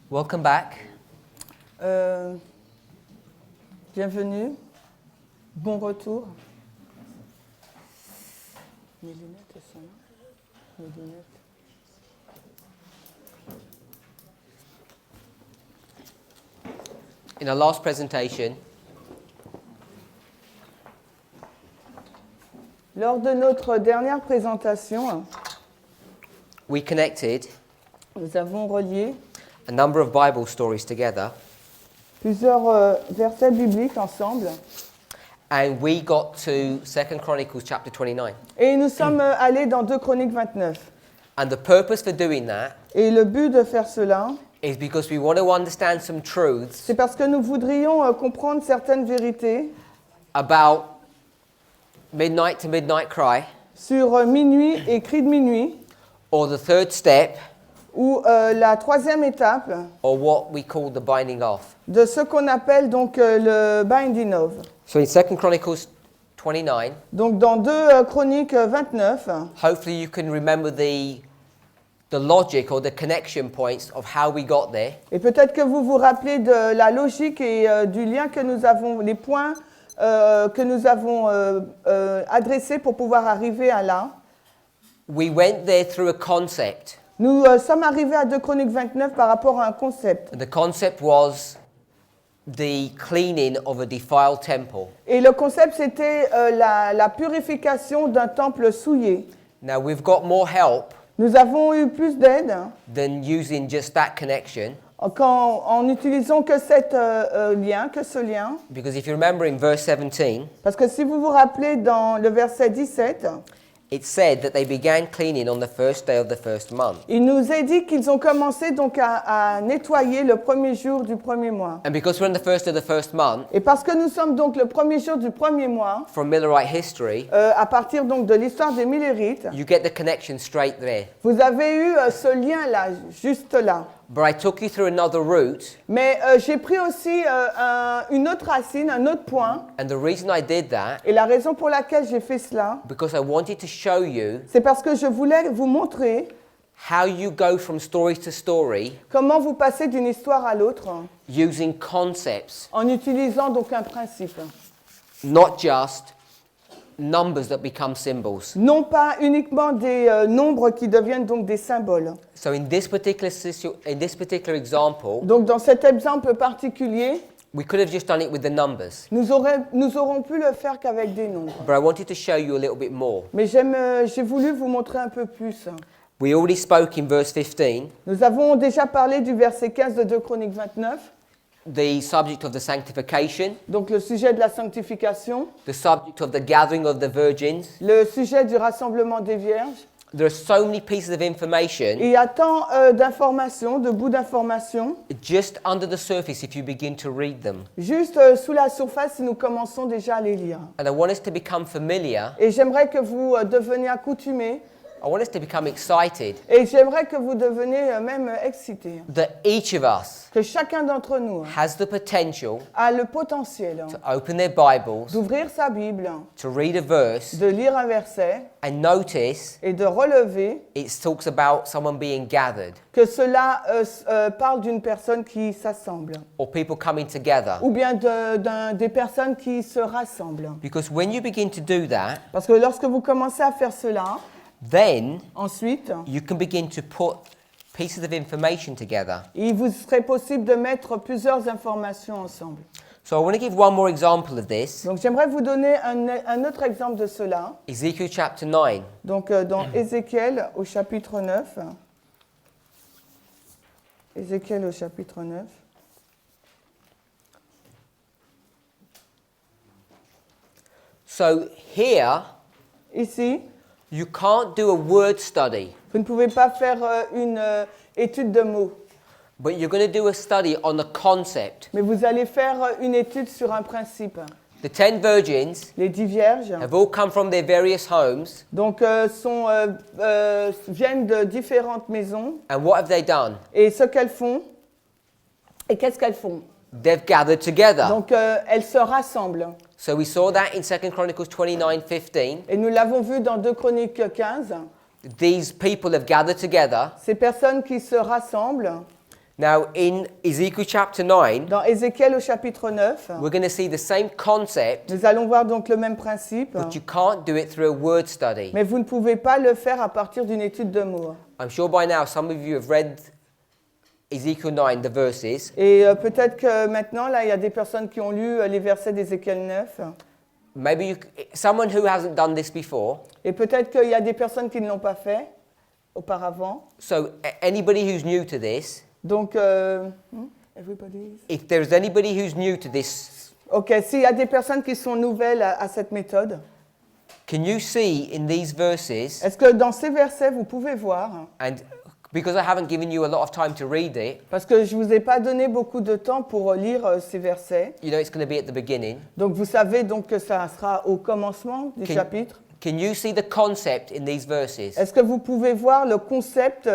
Welcome back. Bienvenue. Bon retour. Mes lunettes, elles sont là. Mes lunettes. In our last presentation, Lors de notre dernière présentation, we connected nous avons relié a number of Bible stories together, plusieurs versets bibliques ensemble. and we got to 2 Chronicles chapter 29. Et nous sommes allés dans 2 Chroniques 29. And the purpose for doing that Et le but de faire cela, is because we want to understand some truths c'est parce que nous voudrions comprendre certaines vérités about midnight to midnight cry, sur Minuit et Cri de minuit, or the third step, ou la troisième étape or what we call the binding off. de ce qu'on appelle donc le binding off. So in 2 Chronicles 29, Donc dans 2 Chroniques 29, hopefully you can remember the logic or the connection points of how we got there. et peut-être que vous vous rappelez de la logique et du lien que nous avons, les points que nous avons adressés pour pouvoir arriver à là. We went there through a concept. Nous sommes arrivés à 2 Chroniques 29 par rapport à un concept. The concept was the cleaning of a defiled temple. Et le concept, c'était la purification d'un temple souillé. Now we've got more help Nous avons eu plus d'aide than using just that connection, en utilisant que ce lien. because if you remember in verse 17, Parce que si vous vous rappelez dans le verset 17, it said that they began cleaning on the first day of the first month. il nous est dit qu'ils ont commencé donc à nettoyer le premier jour du premier mois. And because we're on the first day of the first month, Et parce que nous sommes donc le premier jour du premier mois, from Millerite history, à partir donc de l'histoire des Millérites, you get the connection straight there. vous avez eu ce lien-là, juste là. But I took you through another route, Mais j'ai pris aussi une autre racine, un autre point. and the reason I did that, Et la raison pour laquelle j'ai fait cela, because I wanted to show you c'est parce que je voulais vous montrer how you go from story to story comment vous passez d'une histoire à l'autre using concepts, en utilisant donc un principe. not just numbers that become symbols. Non pas uniquement des nombres qui deviennent donc des symboles. So in this particular example, Donc dans cet exemple particulier, we could have just done it with the numbers, nous aurons pu le faire qu'avec des nombres. but I wanted to show you a little bit more. Mais j'ai voulu vous montrer un peu plus. We already spoke in verse 15, Nous avons déjà parlé du verset 15 de 2 Chroniques 29, the subject of the sanctification, donc le sujet de la sanctification, the subject of the gathering of the virgins. le sujet du rassemblement des vierges. There are so many pieces of information Et il y a tant d'informations, de bouts d'informations, just under the surface if you begin to read them. juste sous la surface si nous commençons déjà à les lire. And I want us to become familiar. Et j'aimerais que vous deveniez accoutumés, I want us to become excited et j'aimerais que vous deveniez même excités. that each of us Que chacun d'entre nous has the potential a le potentiel to open their Bibles, d'ouvrir sa Bible, to read a verse, de lire un verset and notice et de relever it talks about someone being gathered que cela parle d'une personne qui s'assemble, or people coming together. ou bien des personnes qui se rassemblent. Because when you begin to do that, Parce que lorsque vous commencez à faire cela, then ensuite, you can begin to put pieces of information together. il vous serait possible de mettre plusieurs informations ensemble. So I want to give one more example of this. Donc j'aimerais vous donner un autre exemple de cela. Ezekiel chapter 9. Donc dans Ézéchiel au chapitre 9. Ézéchiel au chapitre 9. So here, Ici, you can't do a word study, vous ne pouvez pas faire une étude de mots, but you're going to do a study on the concept. mais vous allez faire une étude sur un principe. The 10 virgins Les 10 vierges have all come from their various homes, donc, viennent de différentes maisons. and what have they done? Et ce qu'elles font, et qu'est-ce qu'elles font? They've gathered together. Donc elles se rassemblent. So we saw that in 2 Chronicles 29:15. Et nous l'avons vu dans 2 Chroniques 15. These people have gathered together Ces personnes qui se rassemblent Now, in Ezekiel chapter 9, Dans Ézéchiel au chapitre 9, we're going to see the same concept, nous allons voir donc le même principe, but you can't do it through a word study. mais vous ne pouvez pas le faire à partir d'une étude de mots. I'm sure by now some of you have read Ezekiel 9, the verses. Et peut-être que maintenant, là, il y a des personnes qui ont lu les versets d'Ézéchiel 9. Maybe someone who hasn't done this before. Et peut-être qu'il y a des personnes qui ne l'ont pas fait auparavant. So anybody who's new to this, Donc, everybody. if there's anybody who's new to this, Ok, s'il y a des personnes qui sont nouvelles à cette méthode, can you see in these verses, est-ce que dans ces versets, vous pouvez voir, and because I haven't given you a lot of time to read it, parce que je ne vous ai pas donné beaucoup de temps pour lire ces versets, you know it's going to be at the beginning. donc vous savez donc que ça sera au commencement du chapitre. Can you see the concept in these verses? Est-ce que vous pouvez voir le concept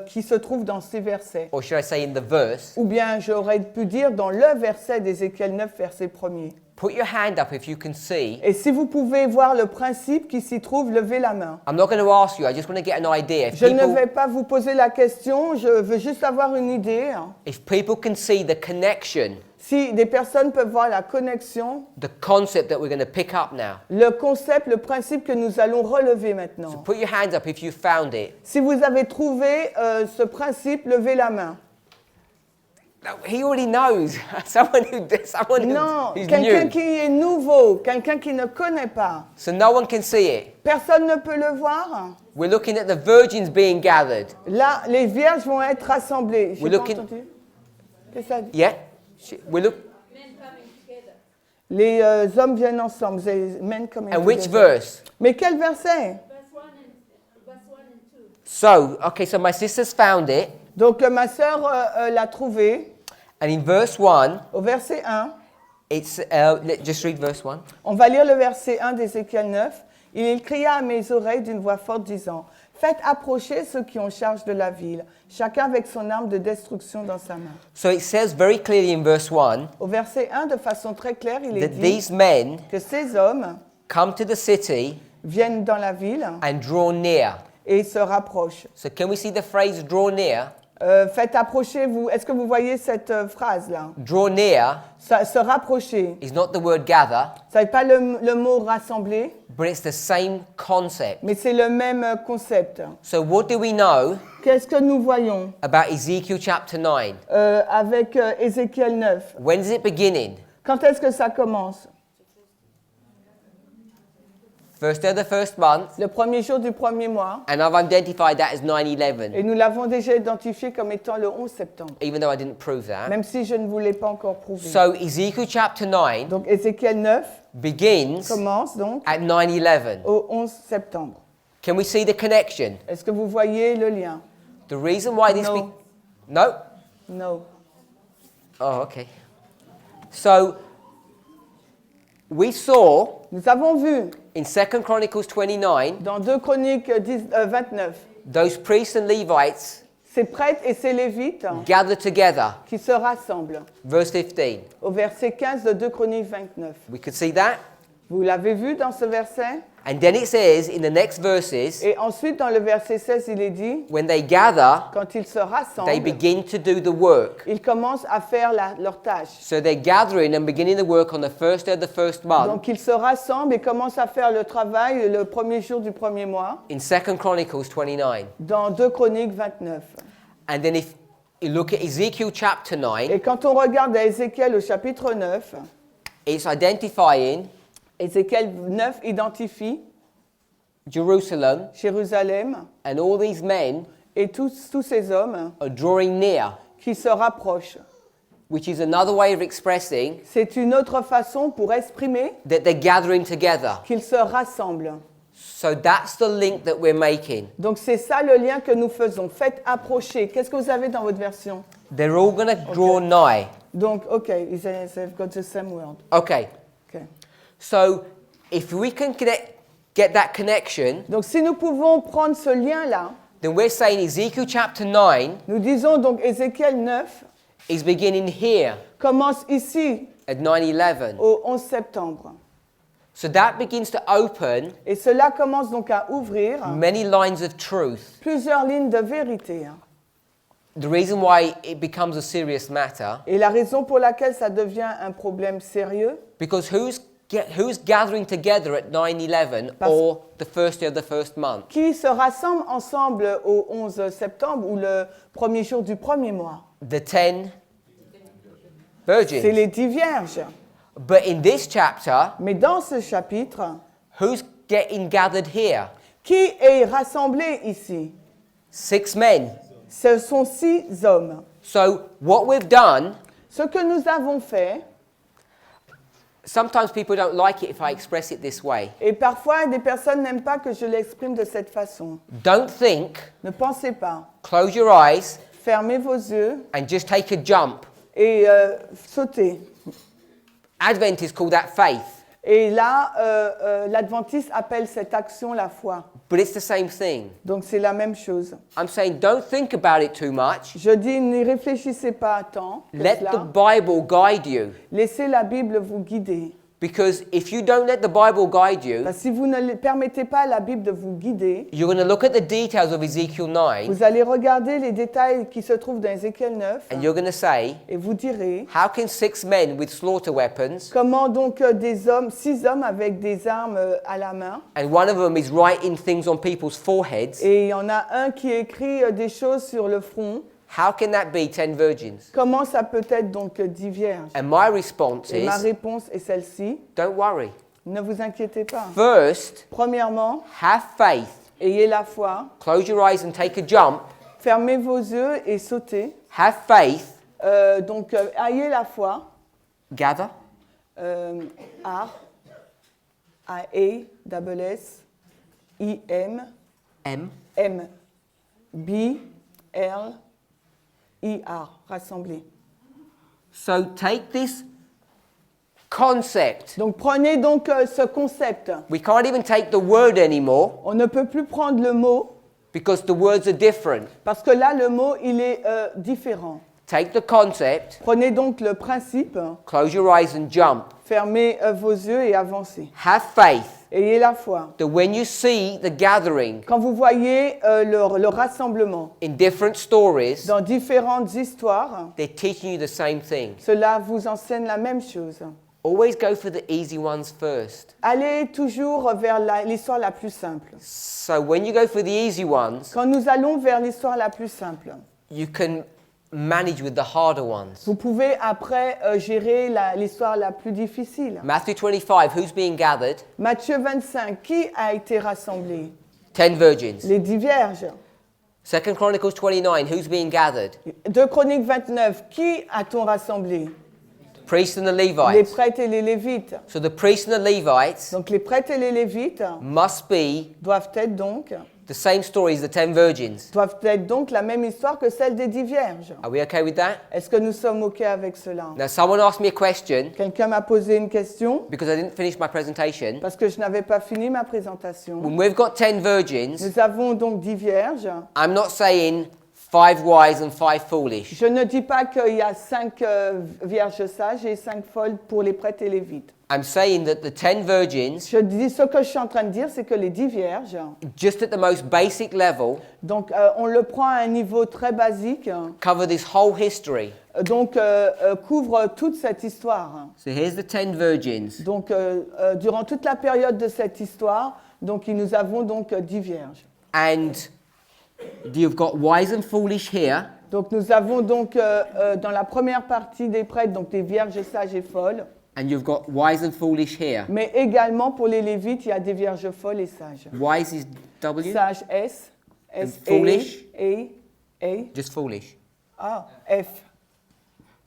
qui se trouve dans ces versets? Or should I say in the verse? Ou bien j'aurais pu dire dans le verset d'Ézéchiel 9, verset 1er. Put your hand up if you can see. Et si vous pouvez voir le principe qui s'y trouve, levez la main. I'm not going to ask you, I just want to get an idea. Je ne vais pas vous poser la question, je veux juste avoir une idée. If people can see the connection, Si des personnes peuvent voir la connexion, the concept that we're going to pick up now. le concept, le principe que nous allons relever So maintenant. put your hands up if you found it. Si vous avez trouvé ce principe, levez la main. No, he already knows. someone Non, who's quelqu'un new. qui est nouveau, quelqu'un qui ne connaît pas. So no one can see it. Personne ne peut le voir. We're looking at the virgins being gathered. Là, les vierges vont être rassemblées. J'ai We're pas looking- entendu. Qu'est-ce que ça dit? Yeah? We look. Les hommes viennent ensemble. The men coming And which together. verse? Mais quel verset? Verse 1 and 2. So, okay, so my sister's found it. Donc ma sœur l'a trouvé And in verse 1, au verset 1. it's, just read verse 1. On va lire le verset 1 d'Ézéchiel 9. Il cria à mes oreilles d'une voix forte disant, « Faites approcher ceux qui ont charge de la ville, chacun avec son arme de destruction dans sa main. So it says very clearly in verse 1 » Au verset 1, de façon très claire, il est that dit these men que ces hommes come to the city viennent dans la ville and draw near. et se rapprochent. So can we see the phrase draw near? Faites approcher, vous. Est-ce que vous voyez cette phrase-là? Draw near Se rapprocher. is not the word gather, Ça n'est pas le mot rassembler, but it's the same concept. mais c'est le même concept. So what do we know Qu'est-ce que nous voyons about Ezekiel chapter 9? avec Ézéchiel 9? When is it beginning? Quand est-ce que ça commence? First day of the first month, Le premier jour du premier mois. and I've identified that as 9/11, Et nous l'avons déjà identifié comme étant le 11 septembre, even though I didn't prove that. même si je ne vous l'ai pas encore prouvé. So Ezekiel chapter 9 Donc Ézéchiel 9 begins commence donc at 9/11. au 11 septembre. Can we see the connection? Est-ce que vous voyez le lien? The reason why this... No. No? Non. Oh, okay. So, we saw Nous avons vu in 2 Chronicles 29, dans 2 Chroniques 29, those priests and Levites ces prêtres et ces lévites gathered together. qui se rassemblent. Verse 15. Au verset 15 de 2 Chroniques 29. We could see that. Vous l'avez vu dans ce verset? And then it says in the next verses, Et ensuite, dans le verset 16, il est dit, when they gather, quand ils se they rassemblent, begin to do the work. ils commencent à faire leur tâche. So they're gathering and beginning the work on the first day of the first month. Donc, ils se rassemblent et commencent à faire le travail le premier jour du premier mois, In 2 Chronicles 29. dans 2 Chroniques 29. And then if you look at Ezekiel chapter 9, Et quand on regarde à Ézéchiel au chapitre 9, it's identifying Ézéchiel 9 identifie Jerusalem, Jérusalem and all these men et tous ces hommes are drawing near, qui se rapprochent. which is another way of expressing C'est une autre façon pour exprimer that they're gathering together. qu'ils se rassemblent. So that's the link that we're making. Donc c'est ça le lien que nous faisons. Faites approcher. Qu'est-ce que vous avez dans votre version? They're all going to draw nigh. Donc, ok, they've got the same word. Okay, Okay. so if we can get that connection, Donc si nous pouvons prendre ce lien-là, then we're saying Ezekiel chapter 9 nous disons donc Ézéchiel 9 is beginning here commence ici at 9/11. au 11 septembre. So that begins to open Et cela commence donc à ouvrir many lines of truth. plusieurs lignes de vérité. the reason why it becomes a serious matter, Et la raison pour laquelle ça devient un problème sérieux, because who's gathering together at 9/11 Parce- or the first day of the first month? qui se rassemble ensemble au 11 septembre ou le premier jour du premier mois? The 10 C'est virgins. les 10 vierges. But in this chapter, Mais dans ce chapitre, who's getting gathered here? qui est rassemblé ici? 6 men. Ce sont 6 hommes. So what we've done, Ce que nous avons fait, sometimes people don't like it if I express it this way. et parfois des personnes n'aiment pas que je l'exprime de cette façon. Don't think, Ne pensez pas. close your eyes, Fermez vos yeux and just take a jump. et sautez. Adventists call that faith, Et là, l'adventiste appelle cette action la foi. but it's the same thing. Donc c'est la même chose. I'm saying don't think about it too much. Je dis, n'y réfléchissez pas tant que Let cela. the Bible guide you. Laissez la Bible vous guider. Because if you don't let the Bible guide you, Parce que si vous ne permettez pas à la Bible de vous guider, you're going to look at the details of Ezekiel 9 vous allez regarder les détails qui se trouvent dans Ézéchiel 9 and you're going to say, et vous direz, how can 6 men with slaughter weapons comment donc des hommes, 6 hommes avec des armes à la main, and one of them is writing things on people's foreheads, et il y en a un qui écrit des choses sur le front, how can that be 10 virgins? comment ça peut être donc 10 vierges? And my response Et ma is, réponse est celle-ci, don't worry. ne vous inquiétez pas. First, Premièrement, have faith. ayez la foi, Close your eyes and take a jump. fermez vos yeux et sautez. Have faith. Donc ayez la foi, Gather. A, A-E-S-S, I-M, M. M, B, L, I-R, rassembler. So take this concept. Donc prenez donc ce concept. We can't even take the word anymore On ne peut plus prendre le mot because the words are different. parce que là le mot il est différent. Take the concept, Prenez donc le principe, close your eyes and jump. fermez vos yeux et avancez. Have faith Ayez la foi. that when you see the gathering Quand vous voyez le rassemblement in different stories, dans différentes histoires, they're teaching you the same thing. cela vous enseigne la même chose. Always go for the easy ones first. Allez toujours vers l'histoire la plus simple. So when you go for the easy ones, Quand nous allons vers l'histoire la plus simple, you can manage with the harder ones. vous pouvez après gérer l'histoire la plus difficile. Matthew 25, who's being gathered? Matthieu 25, qui a été rassemblé? 10 virgins. Les 10 vierges. 2 Chronicles 29, who's being gathered? 2 Chroniques 29, qui a-t-on rassemblé? The priests and the Les Levites. prêtres et les lévites. So the priests and the Levites Donc les prêtres et les lévites must be doivent être donc the 10 virgins. la même histoire que celle des 10 vierges. Are we okay with that? Est-ce que nous sommes OK avec cela? Now someone asked me a question Quelqu'un m'a posé une question because I didn't finish my presentation. parce que je n'avais pas fini ma présentation. When we've got 10 virgins, Nous avons donc 10 vierges. I'm not saying 5 wise and 5 foolish. Je ne dis pas qu'il y a 5 vierges sages et 5 folles pour les prêtres et les lévites. I'm saying that the 10 virgins, Je dis ce que je suis en train de dire, c'est que les 10 vierges, just at the most basic level, donc on le prend à un niveau très basique, cover this whole history. donc couvre toute cette histoire. So here's the 10 virgins. Donc durant toute la période de cette histoire, donc nous avons donc 10 vierges. And you've got wise and foolish here. Donc nous avons donc dans la première partie des prêtres donc des vierges sages et folles, And you've got wise and foolish here. mais également pour les lévites, il y a des vierges folles et sages. Wise is W? Sage S, S foolish? A, Just foolish. F.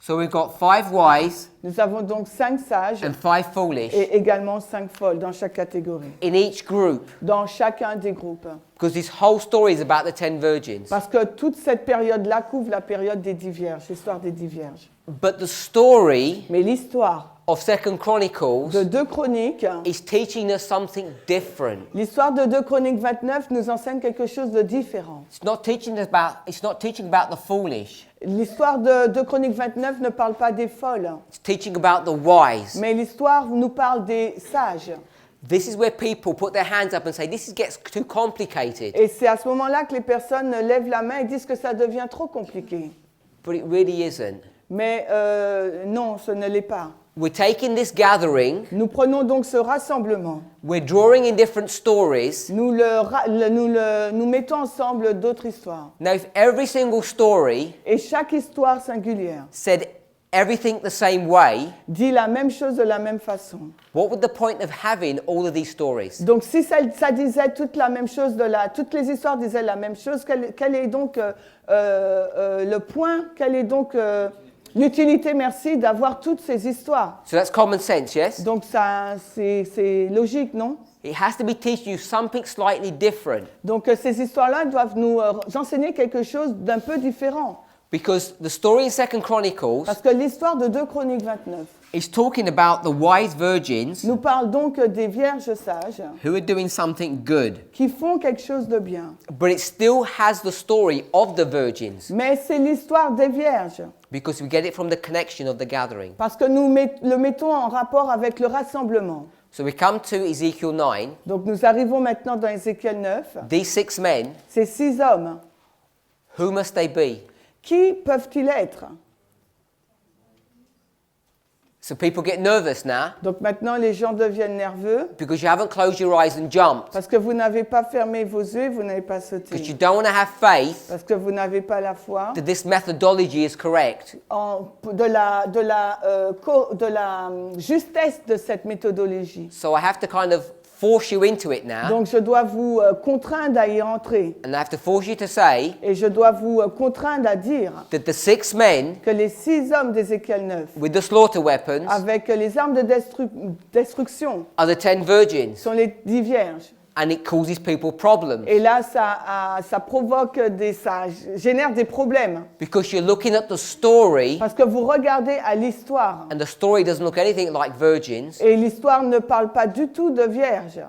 So we've got 5 wise Nous avons donc 5 sages and 5 foolish et également 5 folles dans chaque catégorie, in each group. dans chacun des groupes. Because this whole story is about the 10 virgins. Parce que toute cette période-là couvre la période des 10 vierges, l'histoire des 10 vierges. But the story Mais l'histoire of 2 Chronicles de 2 Chroniques, is teaching us something different. l'histoire de 2 Chroniques 29 nous enseigne quelque chose de différent. It's not teaching about the foolish. L'histoire de 2 Chroniques 29 ne parle pas des folles, It's teaching about the wise. mais l'histoire nous parle des sages. this is where people put their hands up and say, this gets too complicated. Et c'est à ce moment-là que les personnes lèvent la main et disent que ça devient trop compliqué. But it really isn't. Mais non, ce ne l'est pas. We're taking this gathering, Nous prenons donc ce rassemblement. we're drawing in different stories. Nous mettons ensemble d'autres histoires. Now, if every single story Et chaque histoire singulière said everything the same way, dit la même chose de la même façon. what would the point of having all of these stories? Donc si ça disait toute la même chose, toutes les histoires disaient la même chose, quel est donc le point, quelle est donc l'utilité, merci, d'avoir toutes ces histoires? So that's common sense, yes? Donc ça, c'est logique, non? It has to be teaching you something slightly different. Donc ces histoires-là doivent nous enseigner quelque chose d'un peu différent. Because the story in 2 Chronicles Parce que l'histoire de 2 Chroniques 29 is talking about the wise virgins nous parle donc des vierges sages who are doing something good. qui font quelque chose de bien. But it still has the story of the virgins Mais c'est l'histoire des vierges, because we get it from the connection of the gathering. parce que nous le mettons en rapport avec le rassemblement. So we come to Ezekiel 9. Donc nous arrivons maintenant dans Ézéchiel 9. These 6 men, Ces 6 hommes, who must they be? qui peuvent-ils être? So people get nervous now Donc maintenant les gens deviennent nerveux because you haven't closed your eyes and jumped. parce que vous n'avez pas fermé vos yeux, vous n'avez pas Because you sauté. don't want to have faith Parce que vous n'avez pas la foi that this methodology is correct. de la justesse de cette méthodologie. So I have to kind of force you into it now. Donc je dois vous contraindre à y entrer. And I have to force you to say Et je dois vous contraindre à dire that the 6 men que les 6 hommes d'Ézéchiel 9, with the slaughter weapons avec les armes de destruction, are the 10 virgins. sont les 10 vierges. And it causes people problems. Et là, ça provoque ça génère des problèmes. Because you're looking at the story Parce que vous regardez à l'histoire. and the story doesn't look anything like virgins, Et l'histoire ne parle pas du tout de vierges.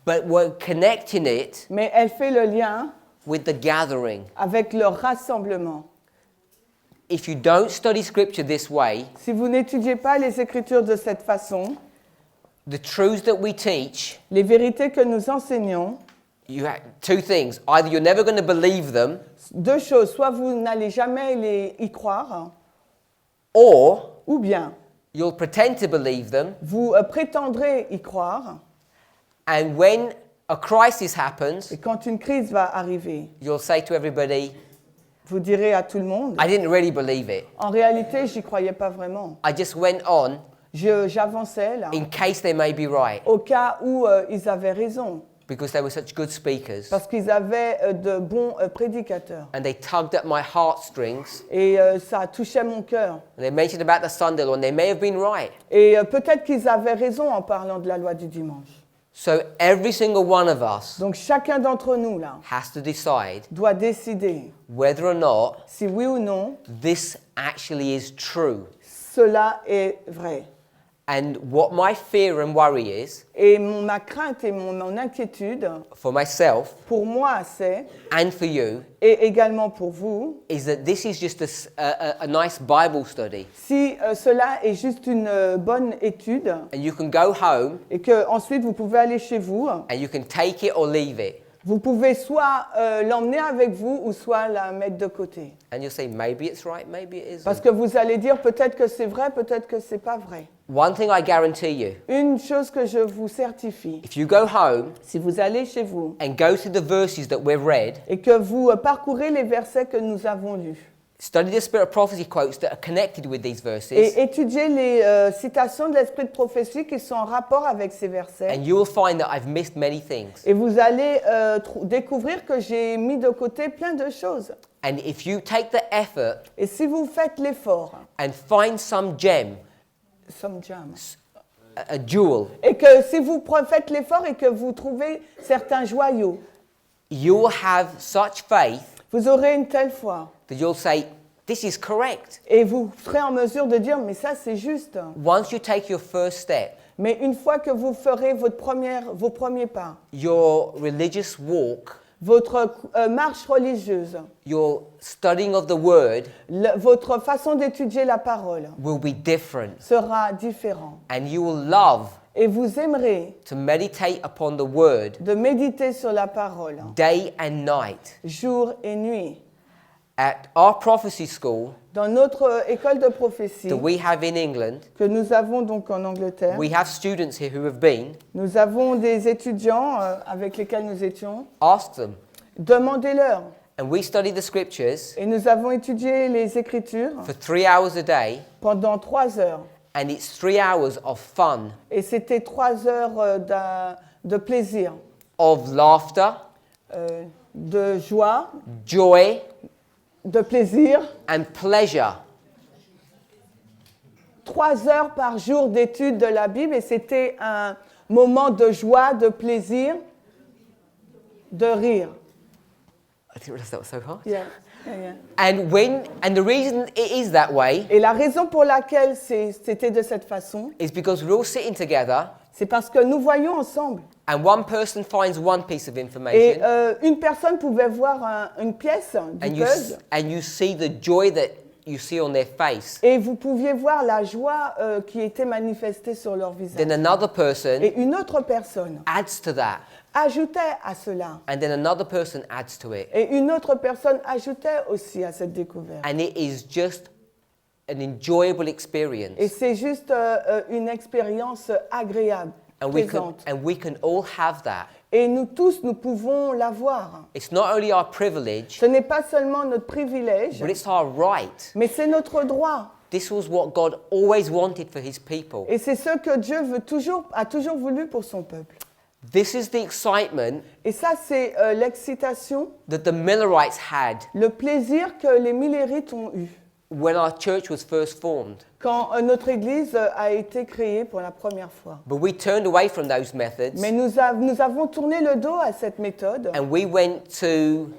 but we're connecting it Mais elle fait le lien with the gathering. avec le rassemblement. If you don't study scripture this way, Si vous n'étudiez pas les Écritures de cette façon, the truths that we teach, les vérités que nous enseignons, you have 2 things. Either you're never going to believe them, 2 choses. Soit vous n'allez jamais y croire, or ou bien you'll pretend to believe them, vous prétendrez y croire. and when a crisis happens, Et quand une crise va arriver, you'll say to everybody, vous direz à tout le monde, I didn't really believe it. en réalité, j'y croyais pas vraiment. I just went on J'avançais là, in case they may be right, au cas où ils avaient raison, because they were such good speakers. parce qu'ils avaient de bons prédicateurs. And they tugged at my heartstrings. Et ça touchait mon cœur. And they mentioned about the Sunday law, and they may have been right. Et peut-être qu'ils avaient raison en parlant de la loi du dimanche. So every single one of us Donc chacun d'entre nous là has to decide doit décider whether or not si oui ou non this actually is true. cela est vrai. And what my fear and worry is, Et ma crainte et mon inquiétude, for myself pour moi c'est, and for you, et également pour vous, is that this is just a nice Bible study. si cela est juste une bonne étude, And you can go home et que ensuite vous pouvez aller chez vous, and you can take it or leave it. vous pouvez soit l'emmener avec vous ou soit la mettre de côté. And you'll say, maybe it's right, maybe it Parce isn't. que vous allez dire peut-être que c'est vrai, peut-être que c'est pas vrai. One thing I guarantee you, Une chose que je vous certifie, if you go home si vous allez chez vous and go to the verses that we've read, et que vous parcourez les versets que nous avons lus study the Spirit of Prophecy quotes that are connected with these verses, et étudiez les citations de l'esprit de prophétie qui sont en rapport avec ces versets, and you will find that I've missed many things. et vous allez découvrir que j'ai mis de côté plein de choses. And if you take the effort Et si vous faites l'effort, and find some gem, a jewel, et que si vous faites l'effort et que vous trouvez certains joyaux, you will have such faith vous aurez une telle foi that you'll say, this is correct. et vous serez en mesure de dire mais ça c'est juste. Once you take your first step, Mais une fois que vous ferez vos premiers pas, your religious walk, votre marche religieuse, your studying of the Word votre façon d'étudier la parole will be different. sera différente. And you will love Et vous aimerez to meditate upon the word de méditer sur la parole, day and night. jour et nuit. At our prophecy school Dans notre école de prophétie that we have in England, que nous avons donc en Angleterre, we have students here who have been. nous avons des étudiants avec lesquels nous étions. Ask them. Demandez-leur. And we study the scriptures Et nous avons étudié les Écritures for 3 hours a day, pendant 3 heures. and it's 3 hours of fun, Et c'était 3 heures de plaisir, of laughter, de joie, joy, de plaisir. and pleasure. 3 heures par jour d'étude de la Bible et c'était un moment de joie, de plaisir, de rire. I didn't realize that was so hard. Yeah, yeah, yeah. And the reason it is that way Et la raison pour laquelle c'était de cette façon, is because we're all sitting together, c'est parce que nous voyons ensemble. and one person finds one piece of Et information, une personne pouvait voir une pièce du puzzle and you see the joy that you see on their face. et vous pouviez voir la joie qui était manifestée sur leur visage. Then another person Et une autre personne adds to that, ajoutait à cela. and then another person adds to it. Et une autre personne ajoutait aussi à cette découverte. And it is just an enjoyable Et experience. c'est juste une expérience agréable, And plaisante. we can all have that. Et nous tous, nous pouvons l'avoir. It's not only our privilege, Ce n'est pas seulement notre privilège, but it's our right. mais c'est notre droit. This was what God always wanted for his people. Et c'est ce que Dieu a toujours voulu pour son peuple. This is the excitement Et ça, c'est l'excitation, that the Millerites had le plaisir que les Millérites ont eu when our church was first formed. quand notre Église a été créée pour la première fois. But we turned away from those methods, Mais nous avons tourné le dos à cette méthode and we went to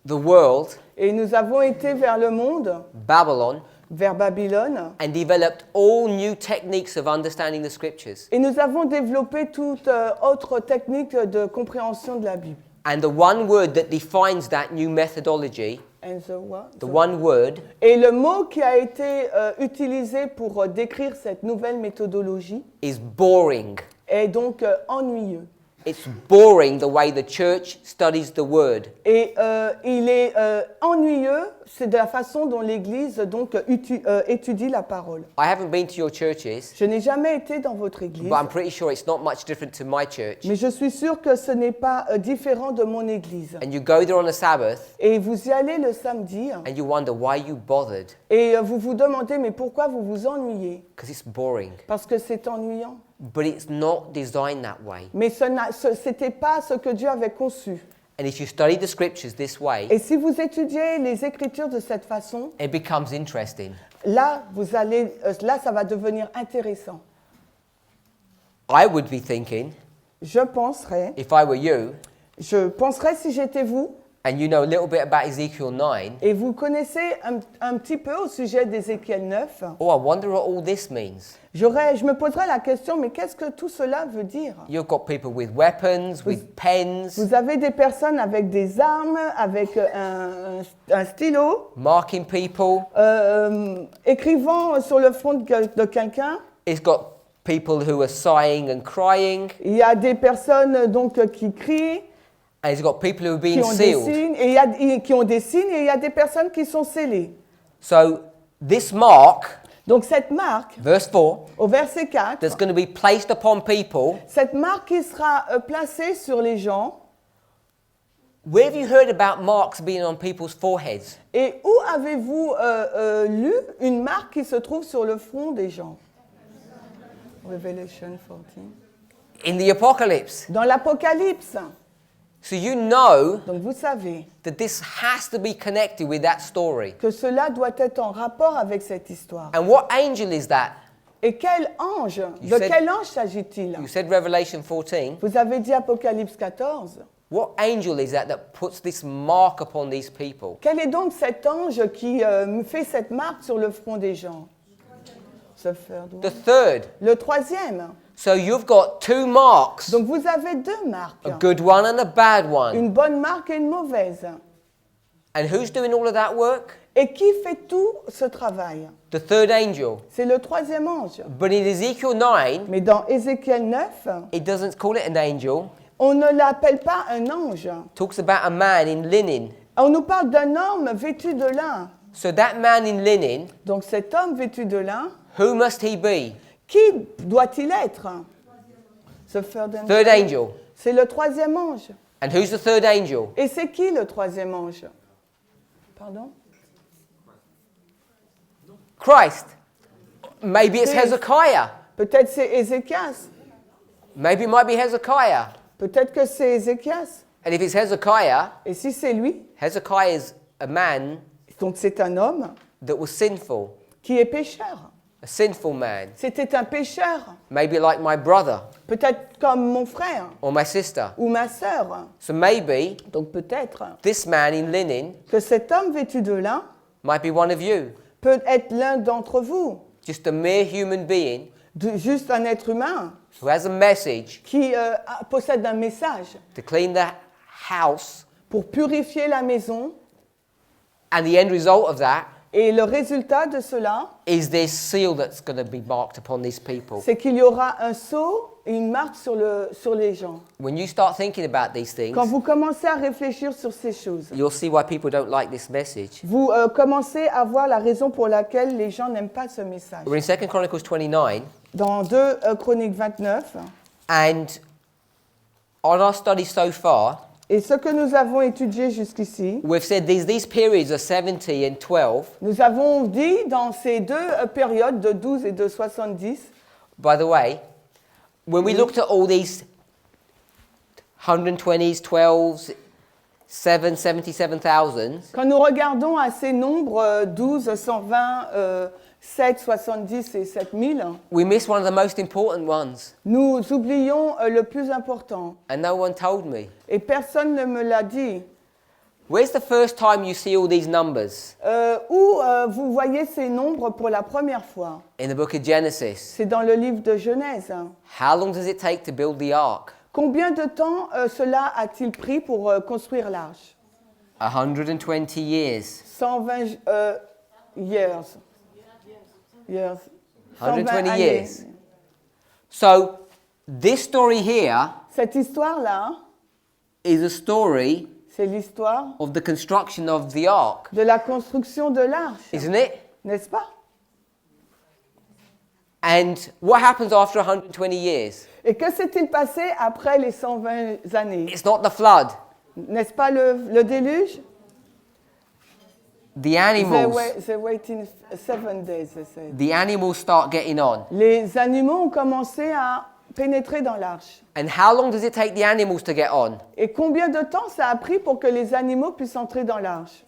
the world, et nous avons été vers le monde, Babylon, vers Babylone, and developed all new techniques of understanding the scriptures. et nous avons développé toute autre technique de compréhension de la Bible. And the one word that defines that new methodology, And the what? the one word, Et le mot qui a été utilisé pour décrire cette nouvelle méthodologie is boring. est donc ennuyeux. It's boring the way the church studies the word. Et il est ennuyeux, c'est de la façon dont l'Église donc étudie la parole. I haven't been to your churches, Je n'ai jamais été dans votre Église, but I'm pretty sure it's not much different to my church. mais je suis sûre que ce n'est pas différent de mon Église. And you go there on a Sabbath, Et vous y allez le samedi and you wonder why you bothered, et vous vous demandez mais pourquoi vous vous ennuyez? because it's boring. Parce que c'est ennuyant. But it's not designed that way. Mais ce n'était pas ce que Dieu avait conçu. And if you study the scriptures this way, Et si vous étudiez les Écritures de cette façon, it becomes interesting. là, là, ça va devenir intéressant. I would be thinking, Je penserais if I were you, si j'étais vous, and you know a little bit about Ezekiel 9, et vous connaissez un petit peu au sujet d'Ézéchiel 9, oh, I wonder what all this means. je me poserais la question, mais qu'est-ce que tout cela veut dire? You've got people with weapons, with pens, Vous avez des personnes avec des armes, avec un stylo, marking people. écrivant sur le front de quelqu'un. It's got people who are sighing and crying, Il y a des personnes donc qui crient, and it's got people who are qui being ont des sealed. signes, et il y a qui ont des signes, et il y a des personnes qui sont scellées. So this mark, Donc cette marque, verse 4, au verset 4, that's going to be placed upon people. cette marque qui sera placée sur les gens. Where have you heard about marks being on people's foreheads? Et où avez-vous lu une marque qui se trouve sur le front des gens? Revelation 14. In the Apocalypse. Dans l'Apocalypse. So you know Donc vous savez that this has to be connected with that story. que cela doit être en rapport avec cette histoire. And what angel is that? Et quel ange? De said- quel ange s'agit-il? You said Revelation 14. Vous avez dit Apocalypse 14. What angel is that puts this mark upon these people? Quel est donc cet ange qui fait cette marque sur le front des gens? The third. Le troisième. So you've got two marks, Donc vous avez deux marques. a good one and a bad one. Une bonne marque et une mauvaise. And who's doing all of that work? Et qui fait tout ce travail? The third angel. C'est le troisième ange. But in Ezekiel 9, Mais dans Ézéchiel 9, it doesn't call it an angel. on ne l'appelle pas un ange. It talks about a man in linen. On nous parle d'un homme vêtu de lin. So that man in linen, Donc cet homme vêtu de lin, who must he be? qui doit-il être? The third angel. Third angel. C'est le troisième ange. And who's the third angel? Et c'est qui le troisième ange? Pardon? Christ. Maybe it's Christ. Hezekiah. Peut-être c'est Ézéchias. Maybe it might be Hezekiah. Peut-être que c'est Ézéchias. And if it's Hezekiah, Et si c'est lui, Hezekiah is a man donc c'est un homme that was sinful, qui est pécheur. a sinful man. C'était un pécheur. Maybe like my brother Peut-être comme mon frère or my sister. ou ma sœur. So maybe Donc peut-être this man in linen que cet homme vêtu de lin might be one of you. peut être l'un d'entre vous. Just a mere human being Juste un être humain who has a message qui possède un message to clean the house, pour purifier la maison. and the end result of that Et le résultat de cela, is this seal that's going to be marked upon these people. c'est qu'il y aura un sceau et une marque sur les gens. When you start thinking about these things, Quand vous commencez à réfléchir sur ces choses, you'll see why people don't like this message. vous commencez à voir la raison pour laquelle les gens n'aiment pas ce message. We're in 2 Chronicles 29, Dans 2 Chroniques 29, and on our study so far, et ce que nous avons étudié jusqu'ici, we've said these periods of 70 and 12. nous avons dit dans ces deux périodes de 12 et de 70, By the way, when we looked at all these 120s, 12s, 7, 77,000, quand nous regardons à ces nombres 12, 120, 7, 70 et 7000, we missed one of the most important ones, nous oublions le plus important. and no one told me. Et personne ne me l'a dit. Where's the first time you see all these numbers? Où vous voyez ces nombres pour la première fois? In the book of Genesis. C'est dans le livre de Genèse. How long does it take to build the ark? Combien de temps cela a-t-il pris pour construire l'arche? 120 years. 120 years. 120 120 années. years. So, this story here Cette histoire-là, is a story c'est l'histoire of the construction of the ark, de la construction de l'arche, isn't it? n'est-ce pas? And what happens after 120 years? Et que s'est-il passé après les 120 années? It's not the flood. N'est-ce pas le déluge? The animals, They waited 7 days, they said. the animals start getting on. Les animaux ont commencé à pénétrer dans l'arche. And how long does it take the animals to get on? Et combien de temps ça a pris pour que les animaux puissent entrer dans l'arche?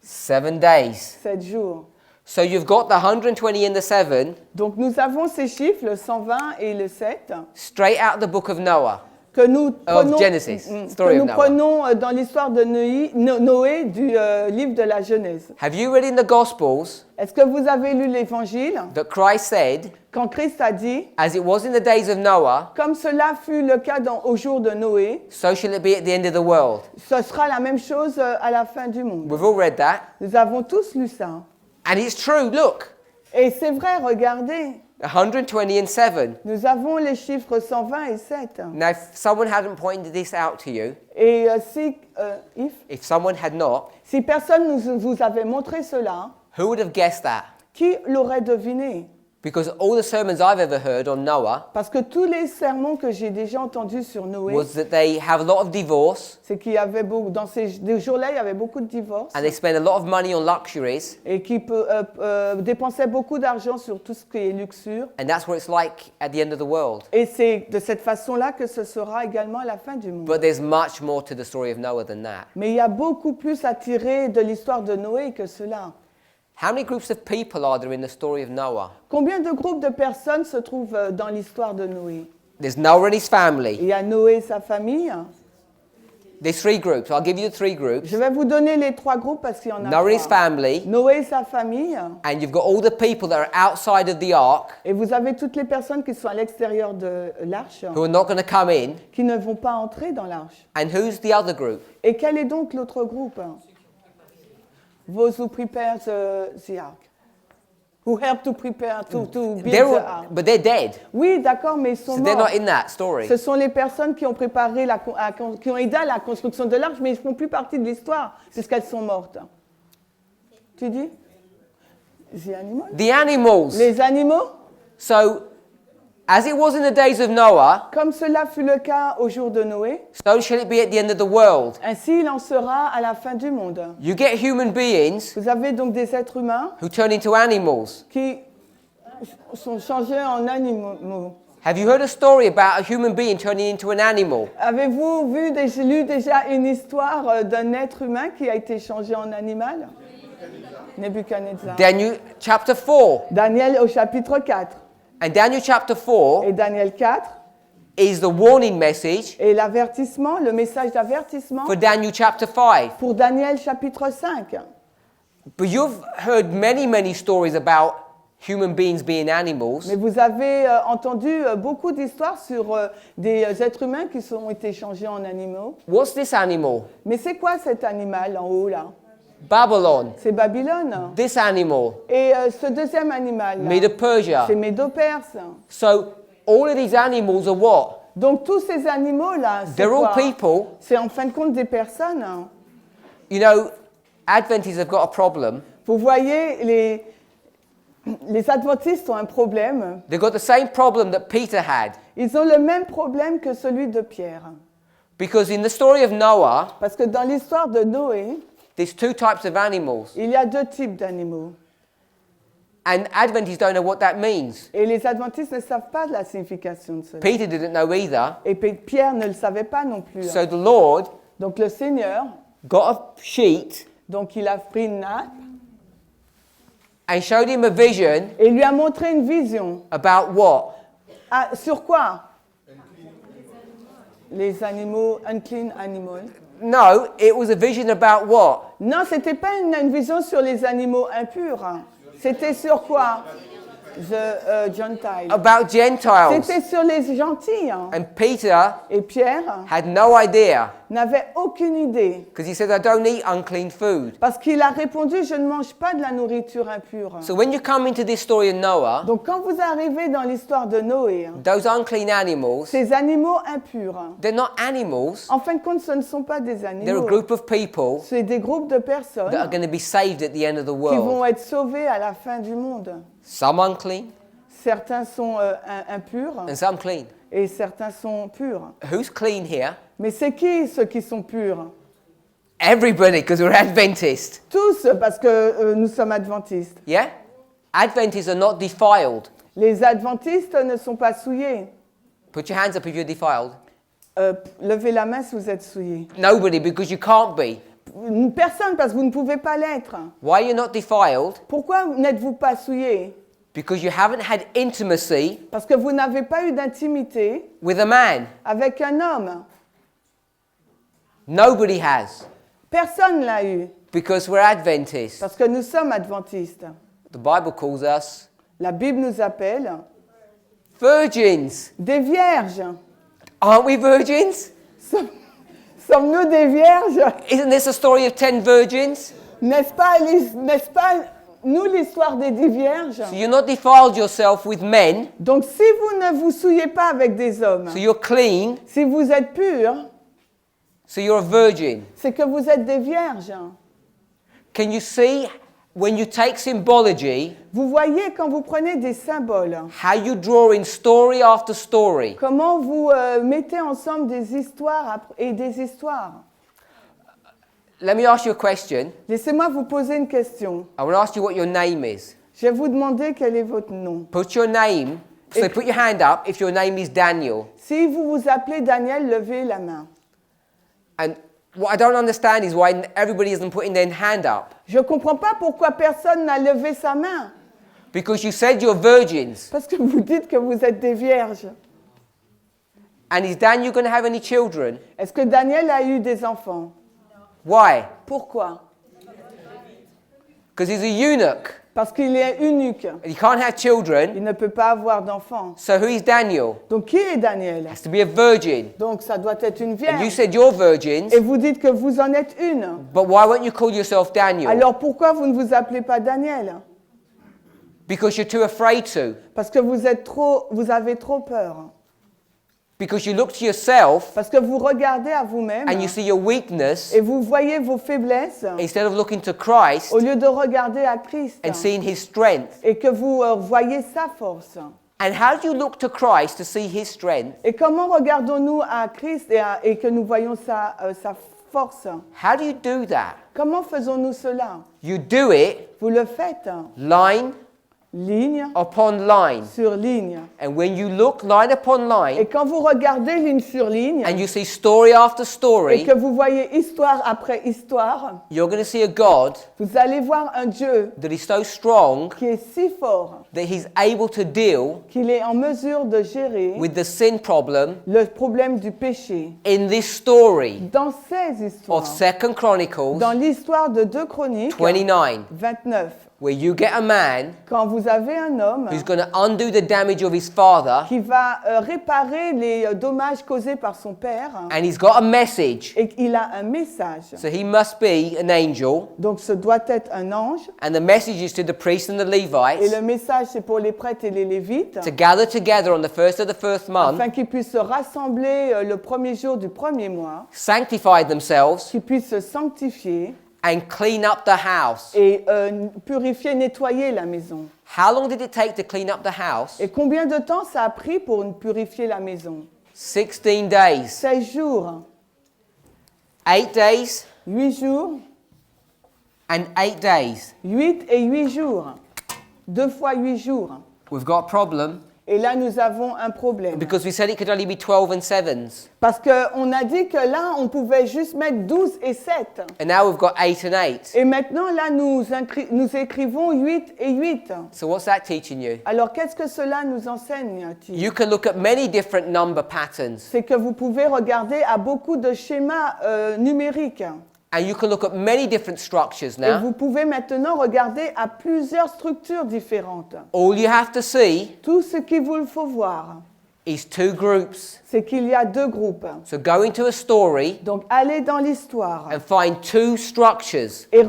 7 days. 7 jours. So you've got the 120 and the 7 Donc nous avons ces chiffres, le 120 et le 7, straight out of the book of Noah. que nous prenons, Genesis, que story of nous Noah. prenons dans l'histoire de Noé du livre de la Genèse. Have you read in the Gospels Est-ce que vous avez lu l'Évangile that Christ said, quand Christ a dit, as it was in the days of Noah, comme cela fut le cas au jour de Noé, so shall it be at the end of the world? ce sera la même chose à la fin du monde. We've all read that. Nous avons tous lu ça. And it's true, look. Et c'est vrai, regardez, 120 and 7. nous avons les chiffres 120 et 7. Now, if someone hadn't pointed this out to you, Et if someone had not, si personne vous avait montré cela, who would have guessed that? qui l'aurait deviné? Because all the sermons I've ever heard on Noah Parce que tous les sermons que j'ai déjà entendus sur Noé, was that they have a lot of divorce c'est qu'il y avait beaucoup, dans ces jours-là, il y avait beaucoup de divorces and they spend a lot of money on luxuries, et qui dépensaient beaucoup d'argent sur tout ce qui est luxure. and that's what it's like at the end of the world. Et c'est de cette façon-là que ce sera également à la fin du monde. But there's much more to the story of Noah than that. Mais il y a beaucoup plus à tirer de l'histoire de Noé que cela. How many groups of people are there in the story of Noah? Combien de groupes de personnes se trouvent dans l'histoire de Noé? There's Noah and his Il family. y a Noé et sa famille. There's 3 groups. I'll give you the 3 groups. Je vais vous donner les 3 groupes parce qu'il y en a Noah and his 3. family, Noé et sa famille. and you've got all the people that are outside of the ark Et vous avez toutes les personnes qui sont à l'extérieur de l'arche, who are not going to come in. qui ne vont pas entrer dans l'arche. And who's the other group? Et quel est donc l'autre groupe? Those who prepare the ark. Who help to prepare, to build They're the all, ark. but they're dead. Oui, d'accord, mais ils sont So they're morts. not in that story. Ce sont les personnes qui ont préparé, qui ont aidé à la construction de l'arche, mais ils ne font plus partie de l'histoire, puisqu'elles sont mortes. Tu dis? The animals? The animals. Les animaux? So, as it was in the days of Noah, Comme cela fut le cas au jour de Noé, so shall it be at the end of the world. ainsi il en sera à la fin du monde. You get human beings Vous avez donc des êtres humains who turn into animals. qui sont changés en animaux. Have you heard a story about a human being turning into an animal? Avez-vous lu déjà une histoire d'un être humain qui a été changé en animal? Nebuchadnezzar. Daniel chapter 4. Daniel au chapitre 4. And Daniel chapter 4 Et Daniel 4 is the warning message est l'avertissement, le message d'avertissement for Daniel chapter 5. pour Daniel chapitre 5. But you've heard many stories about human beings being animals. Mais vous avez entendu beaucoup d'histoires sur des êtres humains qui ont été changés en animaux. What's this animal? Mais c'est quoi cet animal en haut là? Babylon. C'est Babylone. This animal, Et ce deuxième animal là, Medo-Persia. c'est Médo-Perse. So all of these animals are what? Donc tous ces animaux là, c'est They're all quoi? people. C'est en fin de compte des personnes. You know, Adventists have got a problem. Vous voyez, les adventistes ont un problème. They've got the same problem that Peter had. Ils ont le même problème que celui de Pierre. Because in the story of Noah, Parce que dans l'histoire de Noé, there's two types of animals. il y a deux types d'animaux. And Adventists don't know what that means. Et les adventistes ne savent pas la signification de cela. Peter didn't know either. Et Pierre ne le savait pas non plus. So the Lord Donc le Seigneur, got a sheet donc il a pris une nappe and showed him a vision et lui a montré une vision. about what? Ah, sur quoi? Les animaux, unclean animals. No, it was a vision about what? Non, c'était pas une vision sur les animaux impurs. C'était sur quoi? The Gentiles. About Gentiles. C'était sur les gentils. And Peter Et Pierre had no idea n'avait aucune idée. because he said, I don't eat unclean food. Parce qu'il a répondu, je ne mange pas de la nourriture impure. So when you come into this story of Noah, Donc quand vous arrivez dans l'histoire de Noé, those unclean animals, ces animaux impurs, they're not animals. en fin de compte, ce ne sont pas des They're a animaux. group of people C'est des groupes de personnes that are going to be saved at the end of the qui world. vont être sauvés à la fin du monde. Some unclean Certains sont impurs and some clean. et certains sont purs. Who's clean here? Mais c'est qui ceux qui sont purs? Everybody, because we're Adventists. Tous, parce que nous sommes adventistes. Yeah? Adventists are not defiled. Les adventistes ne sont pas souillés. Put your hands up if you're defiled. Levez la main si vous êtes souillés. Nobody, because you can't be. Personne, parce que vous ne pouvez pas l'être. Why you're not defiled? Pourquoi n'êtes-vous pas souillés? Because you haven't had intimacy Parce que vous n'avez pas eu d'intimité with a man. avec un homme. Nobody has. Personne l'a eu, Because we're Adventists. parce que nous sommes adventistes. The Bible calls us La Bible nous appelle virgins. des vierges. Aren't we virgins? Sommes-nous des vierges? Isn't this a story of 10 virgins? N'est-ce pas nous l'histoire des 10 vierges? So you're not defiled yourself with men, Donc si vous ne vous souillez pas avec des hommes, so you're clean, si vous êtes purs, so you're a virgin. c'est que vous êtes des vierges. Can you see when you take symbology, Vous voyez quand vous prenez des symboles, how you draw in story after story? comment vous mettez ensemble des histoires et des histoires. Let me ask you a question. Laissez-moi vous poser une question. I want to ask you what your name is. Je vais vous demander quel est votre nom. Put your name, so put your hand up if your name is Daniel. Si vous vous appelez Daniel, levez la main. And what I don't understand is why everybody isn't putting their hand up. Je ne comprends pas pourquoi personne n'a levé sa main. Because you said you're virgins. Parce que vous dites que vous êtes des vierges. And is Daniel going to have any children? Est-ce que Daniel a eu des enfants? Why? Pourquoi? Because he's a eunuch. Parce qu'il est unique. and he can't have children. Il ne peut pas avoir d'enfants. So who is Daniel? Donc qui est Daniel? Has to be a virgin. Donc ça doit être une And you vierge. said you're virgins, Et vous dites que vous en êtes une. but why won't you call yourself Daniel? Alors pourquoi vous ne vous appelez pas Daniel? Because you're too afraid to. Parce que vous avez trop peur. Because you look to yourself Parce que vous regardez à vous-même and you see your weakness et vous voyez vos faiblesses instead of looking to Christ au lieu de regarder à Christ and seeing his strength. et que vous voyez sa force. And how do you look to Christ to see his strength? Et comment regardons-nous à Christ et que nous voyons sa force? How do you do that? Comment faisons-nous cela? You do it Vous le faites, line ligne upon line. sur ligne. And when you look line upon Et line quand vous regardez ligne sur ligne and you see story after et story, que vous voyez histoire après histoire, you're going to see a God vous allez voir un Dieu that is so strong qui est si fort that he's able to deal qu'il est en mesure de gérer with the sin problem le problème du péché. in this story Dans ces histoires, of 2 Chronicles dans l'histoire de 2 Chroniques 29, 29, where you get a man quand vous avez un homme who's going to undo the damage of his father, qui va réparer les dommages causés par son père and he's got a message. et qu'il a un message. So he must be an angel, Donc ce doit être un ange and the message is to the priests and the et Levites le message c'est pour les prêtres et les lévites to gather together on the first of the first month, afin qu'ils puissent se rassembler le premier jour du premier mois, sanctify themselves, qu'ils puissent se sanctifier and clean up the house. et purifier, nettoyer la maison. How long did it take to clean up the house? Et combien de temps ça a pris pour purifier la maison? 16 days. 16 jours, 8 days 8 jours, and 8 days. 8 et 8 jours. 2 fois 8 jours. We've got a problem Et là, nous avons un problème. because we said it could only be 12 and 7s. Parce qu'on a dit que là, on pouvait juste mettre 12 et 7. And now we've got 8 and 8. Et maintenant, là, nous écrivons 8 et 8. So what's that teaching you? Alors, qu'est-ce que cela nous enseigne-t-il? You can look at many different number patterns, C'est que vous pouvez regarder à beaucoup de schémas numériques. and you can look at many different structures Et now. vous pouvez maintenant regarder à plusieurs structures différentes. All you have to see Tout ce qu'il vous faut voir, is 2 groups. c'est qu'il y a 2 groupes. So go into a story Donc, allez dans l'histoire and find 2 structures, et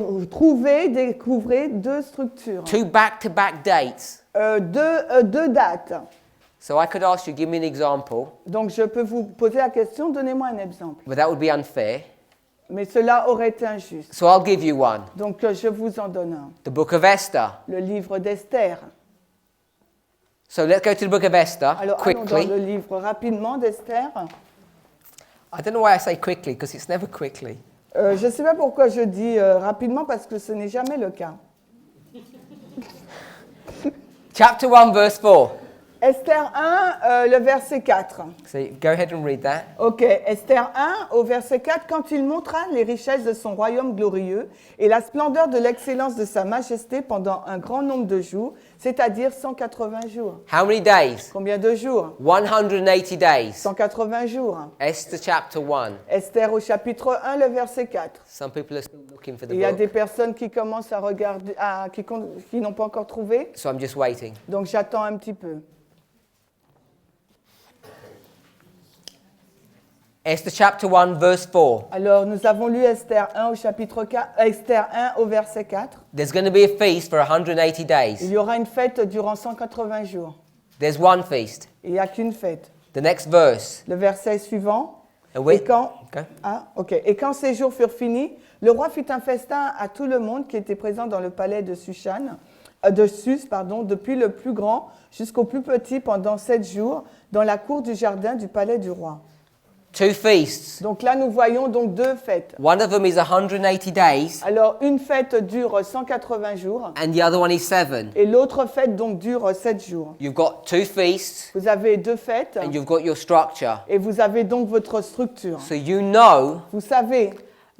découvrez 2 structures, 2 back-to-back dates. 2 dates. So I could ask you, give me an example, Donc, je peux vous poser la question, donnez-moi un exemple. but that would be unfair. Mais cela aurait été injuste. So I'll give you one. Donc, je vous en donne un. The book of Esther. Le livre d'Esther. So let's go to the book of Esther Alors, allons dans le quickly. livre rapidement d'Esther. I don't know why I say quickly, because it's never quickly. Je ne sais pas pourquoi je dis rapidement, parce que ce n'est jamais le cas. Chapter 1, verse 4. Esther 1, le verset 4. So go ahead and read that. Ok, Esther 1 au verset 4, quand il montra les richesses de son royaume glorieux et la splendeur de l'excellence de sa majesté pendant un grand nombre de jours, c'est-à-dire 180 jours. How many days? Combien de jours? 180 days. 180 jours. Esther chapter 1. Esther au chapitre 1, le verset 4. Some people are still looking for the Il y a book, des personnes qui commencent à regarder, qui n'ont pas encore trouvé, so I'm just waiting. donc j'attends un petit peu. Esther chapter 1, verse 4. Alors, nous avons lu Esther 1 au chapitre 4, Esther 1 au verset 4. There's going to be a feast for 180 Il days. y aura une fête durant 180 jours. There's one feast. Il n'y a qu'une fête. The next verse. Le verset suivant. And we- Et quand, Okay. Et quand ces jours furent finis, le roi fit un festin à tout le monde qui était présent dans le palais de Sus, depuis le plus grand jusqu'au plus petit pendant 7 jours, dans la cour du jardin du palais du roi. 2 feasts. Donc là, nous voyons donc 2 fêtes. One of them is 180 days, Alors, une fête dure 180 jours and the other one is 7. et l'autre fête donc dure 7 jours. You've got 2 feasts, Vous avez 2 fêtes and you've got your structure. et vous avez donc votre structure. So you know Vous savez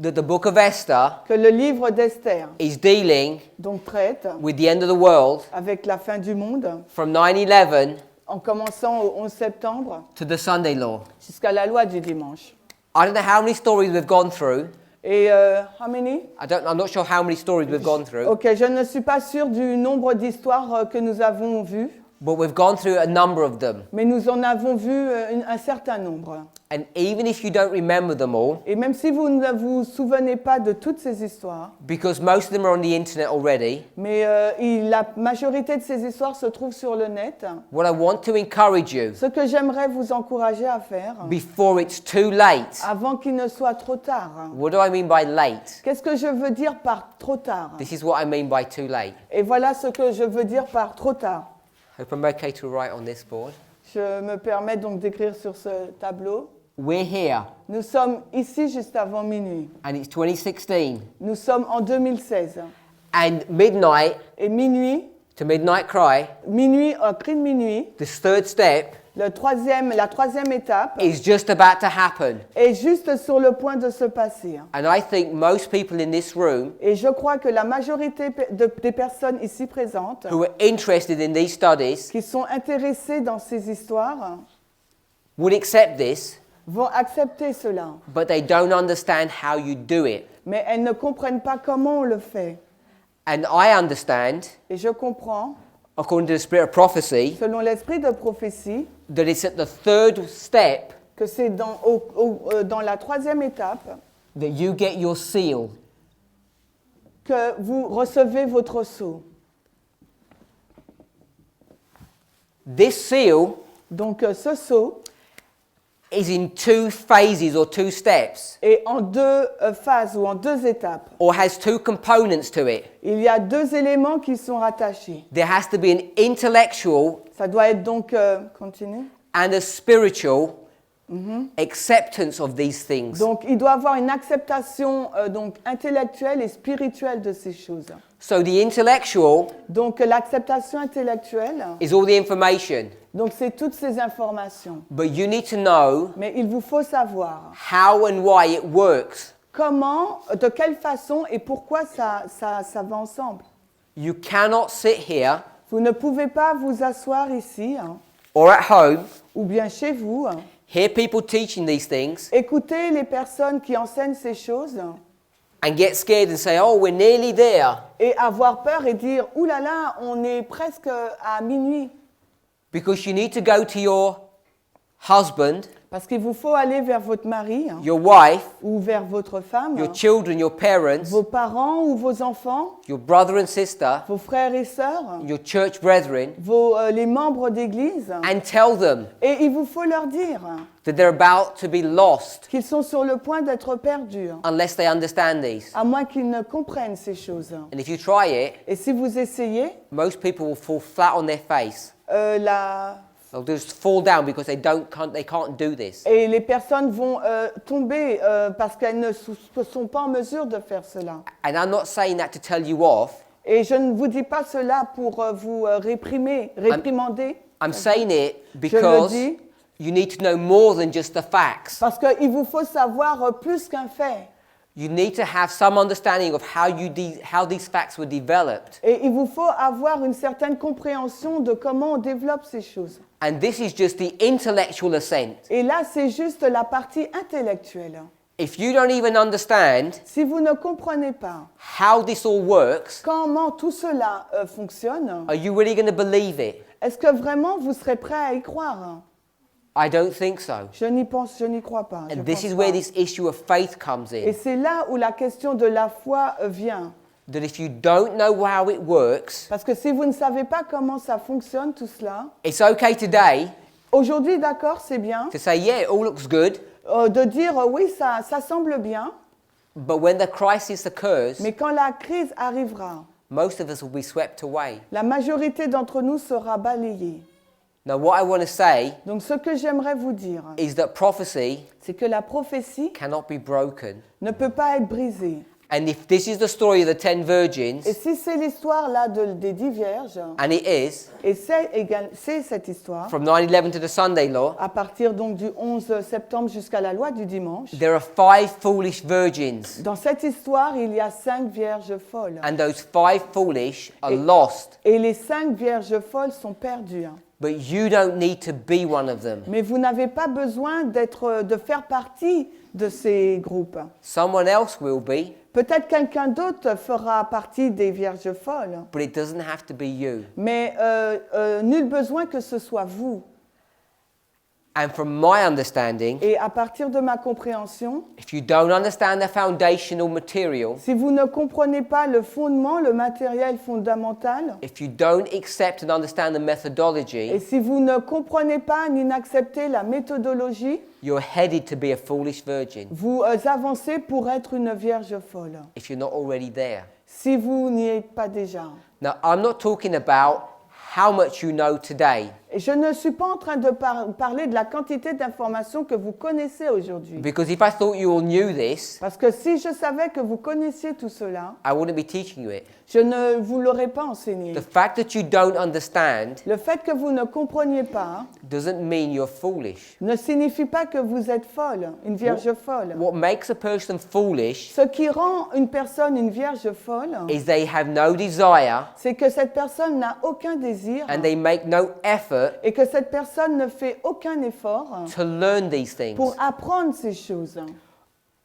that the book of Esther que le livre d'Esther is dealing donc traite with the end of the world avec la fin du monde, from 9/11 en commençant au 11 septembre to the Sunday law. jusqu'à la loi du dimanche. I don't know how many stories we've gone through, Et how many? I'm not sure how many stories we've gone through, Ok, je ne suis pas sûre du nombre d'histoires que nous avons vues, but we've gone through a number of them. mais nous en avons vu un certain nombre. And even if you don't remember them all, Et même si vous ne vous souvenez pas de toutes ces histoires, because most of them are on the internet already, mais la majorité de ces histoires se trouvent sur le net, what I want to encourage you, ce que j'aimerais vous encourager à faire, before it's too late, avant qu'il ne soit trop tard. what do I mean by late? Qu'est-ce que je veux dire par trop tard? This is what I mean by too late. Et voilà ce que je veux dire par trop tard. Hope I'm okay to write on this board. Je me permets donc d'écrire sur ce tableau. We're here, Nous sommes ici juste avant minuit. and it's 2016, Nous sommes en 2016. and midnight Et minuit, to midnight cry, cri de minuit, the third step la troisième étape is just about to happen. est juste sur le point de se passer. And I think most people in this room Et je crois que la majorité des personnes ici présentes who are interested in these studies qui sont intéressées dans ces histoires would accept this, vont accepter cela. but they don't understand how you do it. Mais elles ne comprennent pas comment on le fait. And I understand, Et je comprends, according to the spirit of prophecy, selon l'esprit de prophétie, that it's at the third step que c'est dans la troisième étape that you get your seal. que vous recevez votre sceau. This seal Donc ce sceau is in two phases or two steps, est en deux phases ou en deux étapes. or has two components to it. Il y a deux éléments qui sont rattachés. There has to be an intellectual Ça doit être donc, continue. and a spiritual acceptance of these things. Donc il doit avoir une acceptation donc intellectuelle et spirituelle de ces choses. So the intellectual Donc l'acceptation intellectuelle, is all the information, donc c'est toutes ces informations. but you need to know Mais il vous faut savoir how and why it works. comment, de quelle façon et pourquoi ça va ensemble. You cannot sit here Vous ne pouvez pas vous asseoir ici or at home, ou bien chez vous, hear people teaching these things, écouter les personnes qui enseignent ces choses and get scared and say, oh, we're nearly there. et avoir peur et dire « Ouh là là, on est presque à minuit ». Because you need to go to your husband, Parce qu'il vous faut aller vers votre mari your wife, ou vers votre femme, your children, your parents, vos parents ou vos enfants, your brother and sister, vos frères et sœurs, your church brethren, les membres d'église. and tell them Et il vous faut leur dire that they're about to be lost qu'ils sont sur le point d'être perdus, unless they understand these. à moins qu'ils ne comprennent ces choses. And if you try it, Et si vous essayez, most people will fall flat on their face. They'll just fall down because they can't do this. et les personnes vont tomber parce qu'elles ne sont pas en mesure de faire cela. And I'm not saying that to tell you off. Et je ne vous dis pas cela pour vous réprimander. I'm saying it Je le because dis you need to know more than just the facts. parce qu'il vous faut savoir plus qu'un fait. You need to have some understanding of how these facts were developed. Et il vous faut avoir une certaine compréhension de comment on développe ces choses. And this is just the intellectual assent. Et là, c'est juste la partie intellectuelle. If you don't even understand Si vous ne comprenez pas how this all works, comment tout cela fonctionne, are you really going to believe it? est-ce que vraiment vous serez prêt à y croire? I don't think so. Je n'y crois pas. je And this pense is pas. where this issue of faith comes Et in. c'est là où la question de la foi vient. That if you don't know how it works, Parce que si vous ne savez pas comment ça fonctionne tout cela, it's okay today aujourd'hui, d'accord, c'est bien, to say, yeah, it all looks good, de dire oui, ça semble bien, but when the crisis occurs, mais quand la crise arrivera, most of us will be swept away. la majorité d'entre nous sera balayée. Now, what I want to say Donc ce que j'aimerais vous dire, is that prophecy c'est que la prophétie cannot be broken. ne peut pas être brisée. And if this is the story of the 10 Et virgins, si c'est l'histoire là des 10 vierges, and it is, et c'est cette histoire, from 9/11 to the Sunday law, à partir donc du 11 septembre jusqu'à la loi du dimanche, there are 5 foolish virgins. dans cette histoire, il y a 5 vierges folles. And those 5 foolish are lost. Et les 5 vierges folles sont perdues. But you don't need to be one of them. Mais vous n'avez pas besoin de faire partie de ces groupes. Someone else will be, Peut-être quelqu'un d'autre fera partie des vierges folles, but it doesn't have to be you. mais nul besoin que ce soit vous. And from my understanding, Et à partir de ma compréhension, if you don't understand the foundational material, si vous ne comprenez pas le fondement, le matériel fondamental, if you don't accept and understand the et methodology, si vous ne comprenez pas ni n'acceptez la méthodologie, you're headed to be a foolish virgin vous avancez pour être une vierge folle, if you're not already there. si vous n'y êtes pas déjà. Now, I'm not talking about how much you know today, Et je ne suis pas en train de parler de la quantité d'informations que vous connaissez aujourd'hui. because if I thought you all knew this, Parce que si je savais que vous connaissiez tout cela, I wouldn't be teaching you it. je ne vous l'aurais pas enseigné. The fact that you don't understand Le fait que vous ne compreniez pas doesn't mean you're foolish. ne signifie pas que vous êtes folle, une vierge folle. What makes a person foolish Ce qui rend une personne une vierge folle, is they have no desire c'est que cette personne n'a aucun désir and they make no effort et que cette personne ne fait aucun effort to learn these things. pour apprendre ces choses.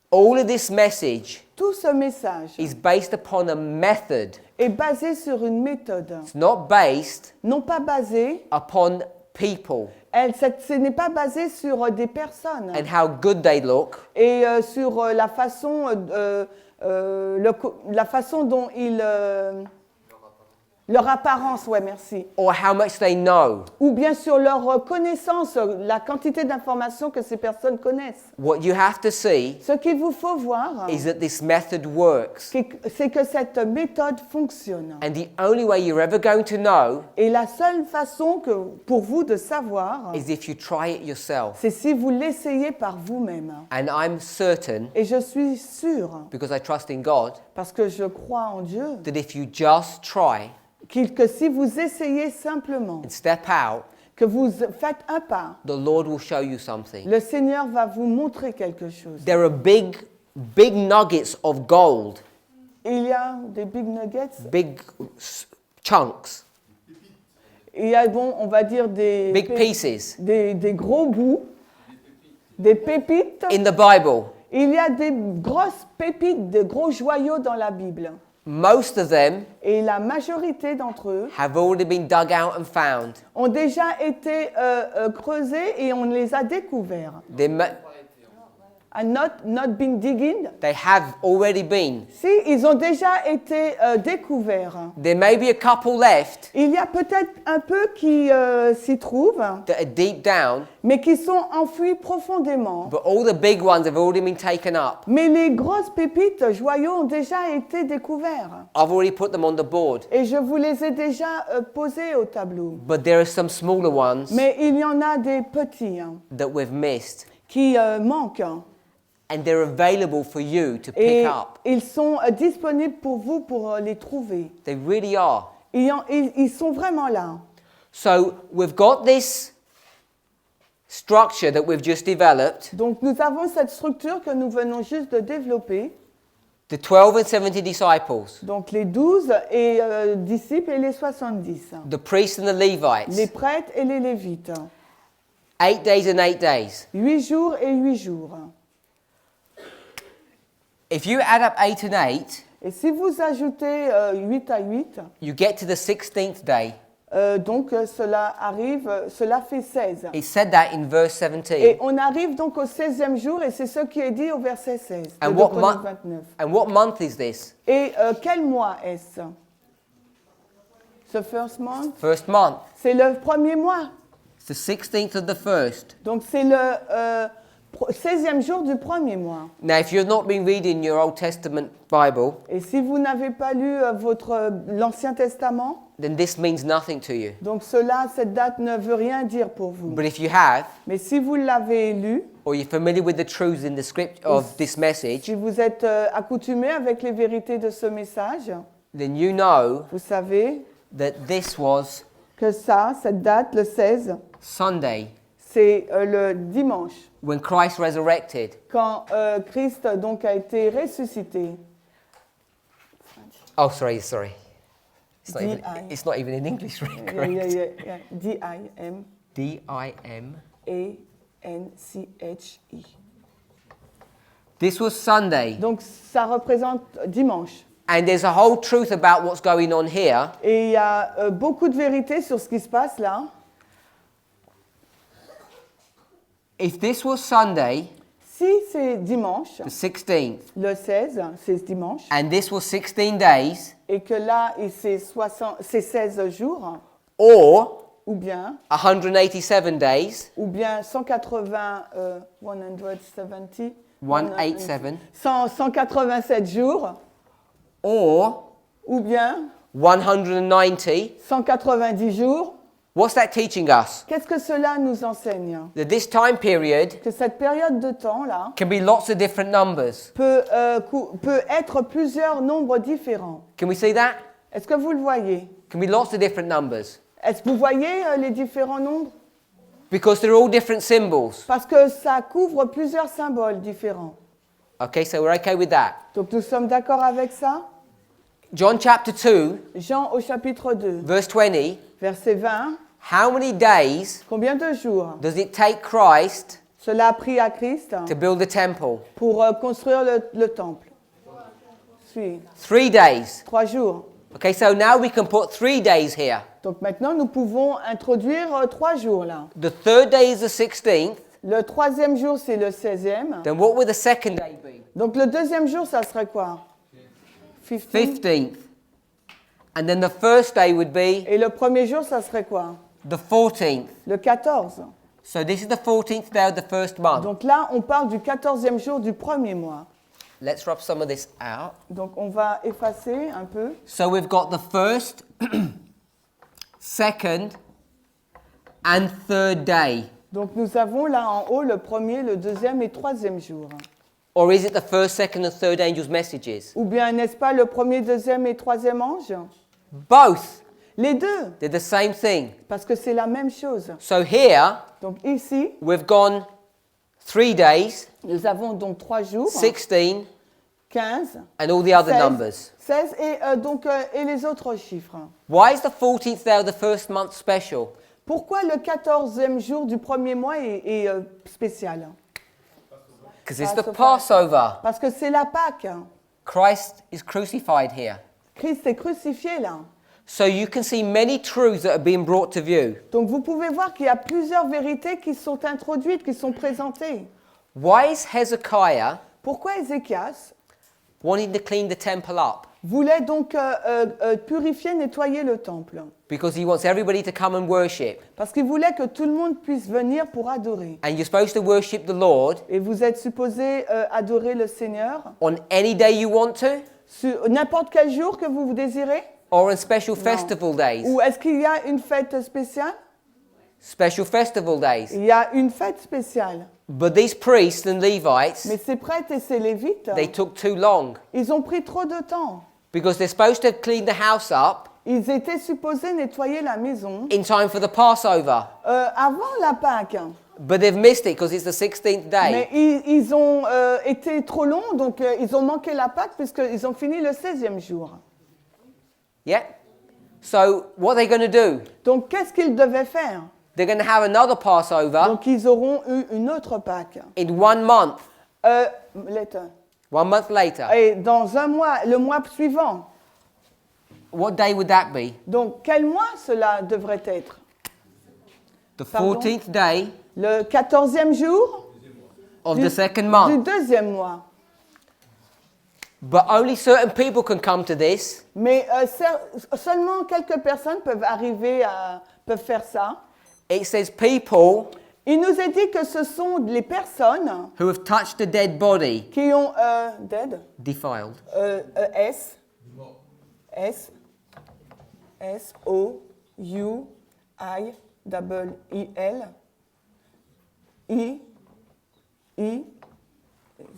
All of this message Tout ce message is based upon a method. est basé sur une méthode, It's not based non pas basé, upon people ce n'est pas basé sur des personnes and how good they look et sur la façon dont ils... leur apparence, ouais, merci. or how much they know. Ou bien sur leur connaissance, la quantité d'informations que ces personnes connaissent. What you have to see Ce qu'il vous faut voir, is that this method works. c'est que cette méthode fonctionne. And the only way you're ever going to know Et la seule façon pour vous de savoir, is if you try it yourself. c'est si vous l'essayez par vous-même. And I'm certain, Et je suis sûre, because I trust in God, parce que je crois en Dieu, that if you just try que si vous essayez simplement, and step out, que vous faites un pas, the Lord will show you something. le Seigneur va vous montrer quelque chose. There are big nuggets of gold, Il y a des big nuggets, big chunks, il y a, bon, on va dire des big pieces des gros bouts, des pépites. in the Bible. Il y a des grosses pépites, de gros joyaux dans la Bible. Most of them Et la majorité d'entre eux have already been dug out and found. ont déjà été creusés et on les a découverts. Not been digging. They have already been. Si, ils ont déjà été découverts. There may be a couple left Il y a peut-être un peu qui s'y trouvent, that are deep down, mais qui sont enfouis profondément. but all the big ones have already been taken up. Mais les grosses pépites, joyaux, ont déjà été découverts. I've already put them on the board. Et je vous les ai déjà posés au tableau. But there are some smaller ones Mais il y en a des petits that we've missed. qui manquent. And they're available for you to Et pick up. ils sont disponibles pour vous pour les trouver. They really are. Ils sont vraiment là. So we've got this structure that we've just developed, Donc nous avons cette structure que nous venons juste de développer. the 12 and 70 disciples, Donc les 12 disciples et les 70. the priests and the Levites, Les prêtres et les lévites. 8 days and 8 days. 8 jours et 8 jours. If you add up 8 and 8, Et si vous ajoutez 8 à 8, you get to the 16th day. donc cela fait 16. It said that in verse 17. Et on arrive donc au 16e jour et c'est ce qui est dit au verset 16 de And what, Deutéronome 29. and what month is this? Et quel mois est-ce? The first month? First month. C'est le premier mois. It's the 16th of the first. Donc c'est le 16e jour du premier mois. Now, if you've not been reading your Old Testament Bible, Et si vous n'avez pas lu l'Ancien Testament, then this means nothing to you. donc cette date ne veut rien dire pour vous. But if you have, Mais si vous l'avez lu, or you're familiar with the truths in the script of this message, si vous êtes accoutumé avec les vérités de ce message, then you know vous savez that this was que cette date, le 16, Sunday c'est le dimanche, when Christ resurrected. quand Christ donc a été ressuscité. Oh, sorry. It's not even in English, right? Yeah, Correct. yeah. D-I-M-A-N-C-H-I. D-I-M. This was Sunday. Donc ça représente dimanche. And there's a whole truth about what's going on here. Et il y a beaucoup de vérité sur ce qui se passe là. If this was Sunday, Si c'est dimanche, the 16th, le 16, c'est dimanche, and this was 16 days, et que là, c'est 16 jours, or ou bien 187 days, 180, 187, jours, or ou bien 190, 190 jours. what's that teaching us? Qu'est-ce que cela nous enseigne? That this time period Que cette période de temps-là can be lots of different numbers. peut être plusieurs nombres différents. Can we see that? Est-ce que vous le voyez? Can be lots of different numbers. Est-ce que vous voyez les différents nombres? Because they're all different symbols. Parce que ça couvre plusieurs symboles différents. Okay, so we're okay with that. Donc nous sommes d'accord avec ça? John chapter 2, Jean au chapitre 2, verse 20. verset 20. How many days Combien de jours does it take Christ cela a pris à Christ to build the temple? pour construire le temple? Suis. 3 days. 3 jours. Okay, so now we can put 3 days here. Donc maintenant, nous pouvons introduire 3 jours là. The third day is the 16th. Le troisième jour, c'est le 16e. Then what would the second day be? Donc le deuxième jour, ça serait quoi? 15. 15th. And then the first day would be Et le premier jour, ça serait quoi? the 14th. Le 14. So this is the 14th day of the first month. Donc là, on parle du 14e jour du premier mois. Let's rub some of this out. Donc on va effacer un peu. So we've got the first, second, and third day. Donc nous avons là en haut le premier, le deuxième et troisième jour. Or is it the first, second, and third angel's messages? Ou bien n'est-ce pas le premier, deuxième et troisième ange? Both. Les deux, They're the same thing. parce que c'est la même chose. So here, Donc ici, we've gone 3 days, nous avons donc 3 jours, 16, 15, and all the other 16, numbers. 16 et les autres chiffres. Why is the 14th day of the first month special? Pourquoi le 14e jour du premier mois est spécial? Because it's the Passover. Parce que c'est la Pâque. Christ is crucified here. Christ est crucifié là. So you can see many truths that are being brought to view. Donc vous pouvez voir qu'il y a plusieurs vérités qui sont introduites, qui sont présentées. Why is Hezekiah Pourquoi Ézéchias wanting to clean the temple up? voulait donc purifier, nettoyer le temple? Because he wants everybody to come and worship. Parce qu'il voulait que tout le monde puisse venir pour adorer. And you're supposed to worship the Lord Et vous êtes supposé adorer le Seigneur on any day you want to, sur n'importe quel jour que vous désirez? or on special festival days. Ou est-ce qu'il y a une fête spéciale? Special festival days. Il y a une fête spéciale. But these priests and Levites, Mais ces prêtres et ces lévites, they took too long. ils ont pris trop de temps. Because they're supposed to clean the house up Ils étaient supposés nettoyer la maison in time for the Passover. avant la Pâque. But they've missed it because it's the 16th day. Mais ils ont été trop longs, donc ils ont manqué la Pâque puisqu'ils ont fini le 16e jour. Yeah? So what are they going to do? Donc qu'est-ce qu'ils devaient faire? They're going to have another Passover Donc ils auront eu une autre Pâque. in 1 month. Later. 1 month later. Et dans un mois, le mois suivant. What day would that be? Donc quel mois cela devrait être? The Pardon? 14th day Le 14e jour of du, the second du month. deuxième mois. But only certain people can come to this. Mais seulement quelques personnes peuvent faire ça. It says people Il nous est dit que ce sont les personnes who have touched a dead body, qui ont dead, defiled.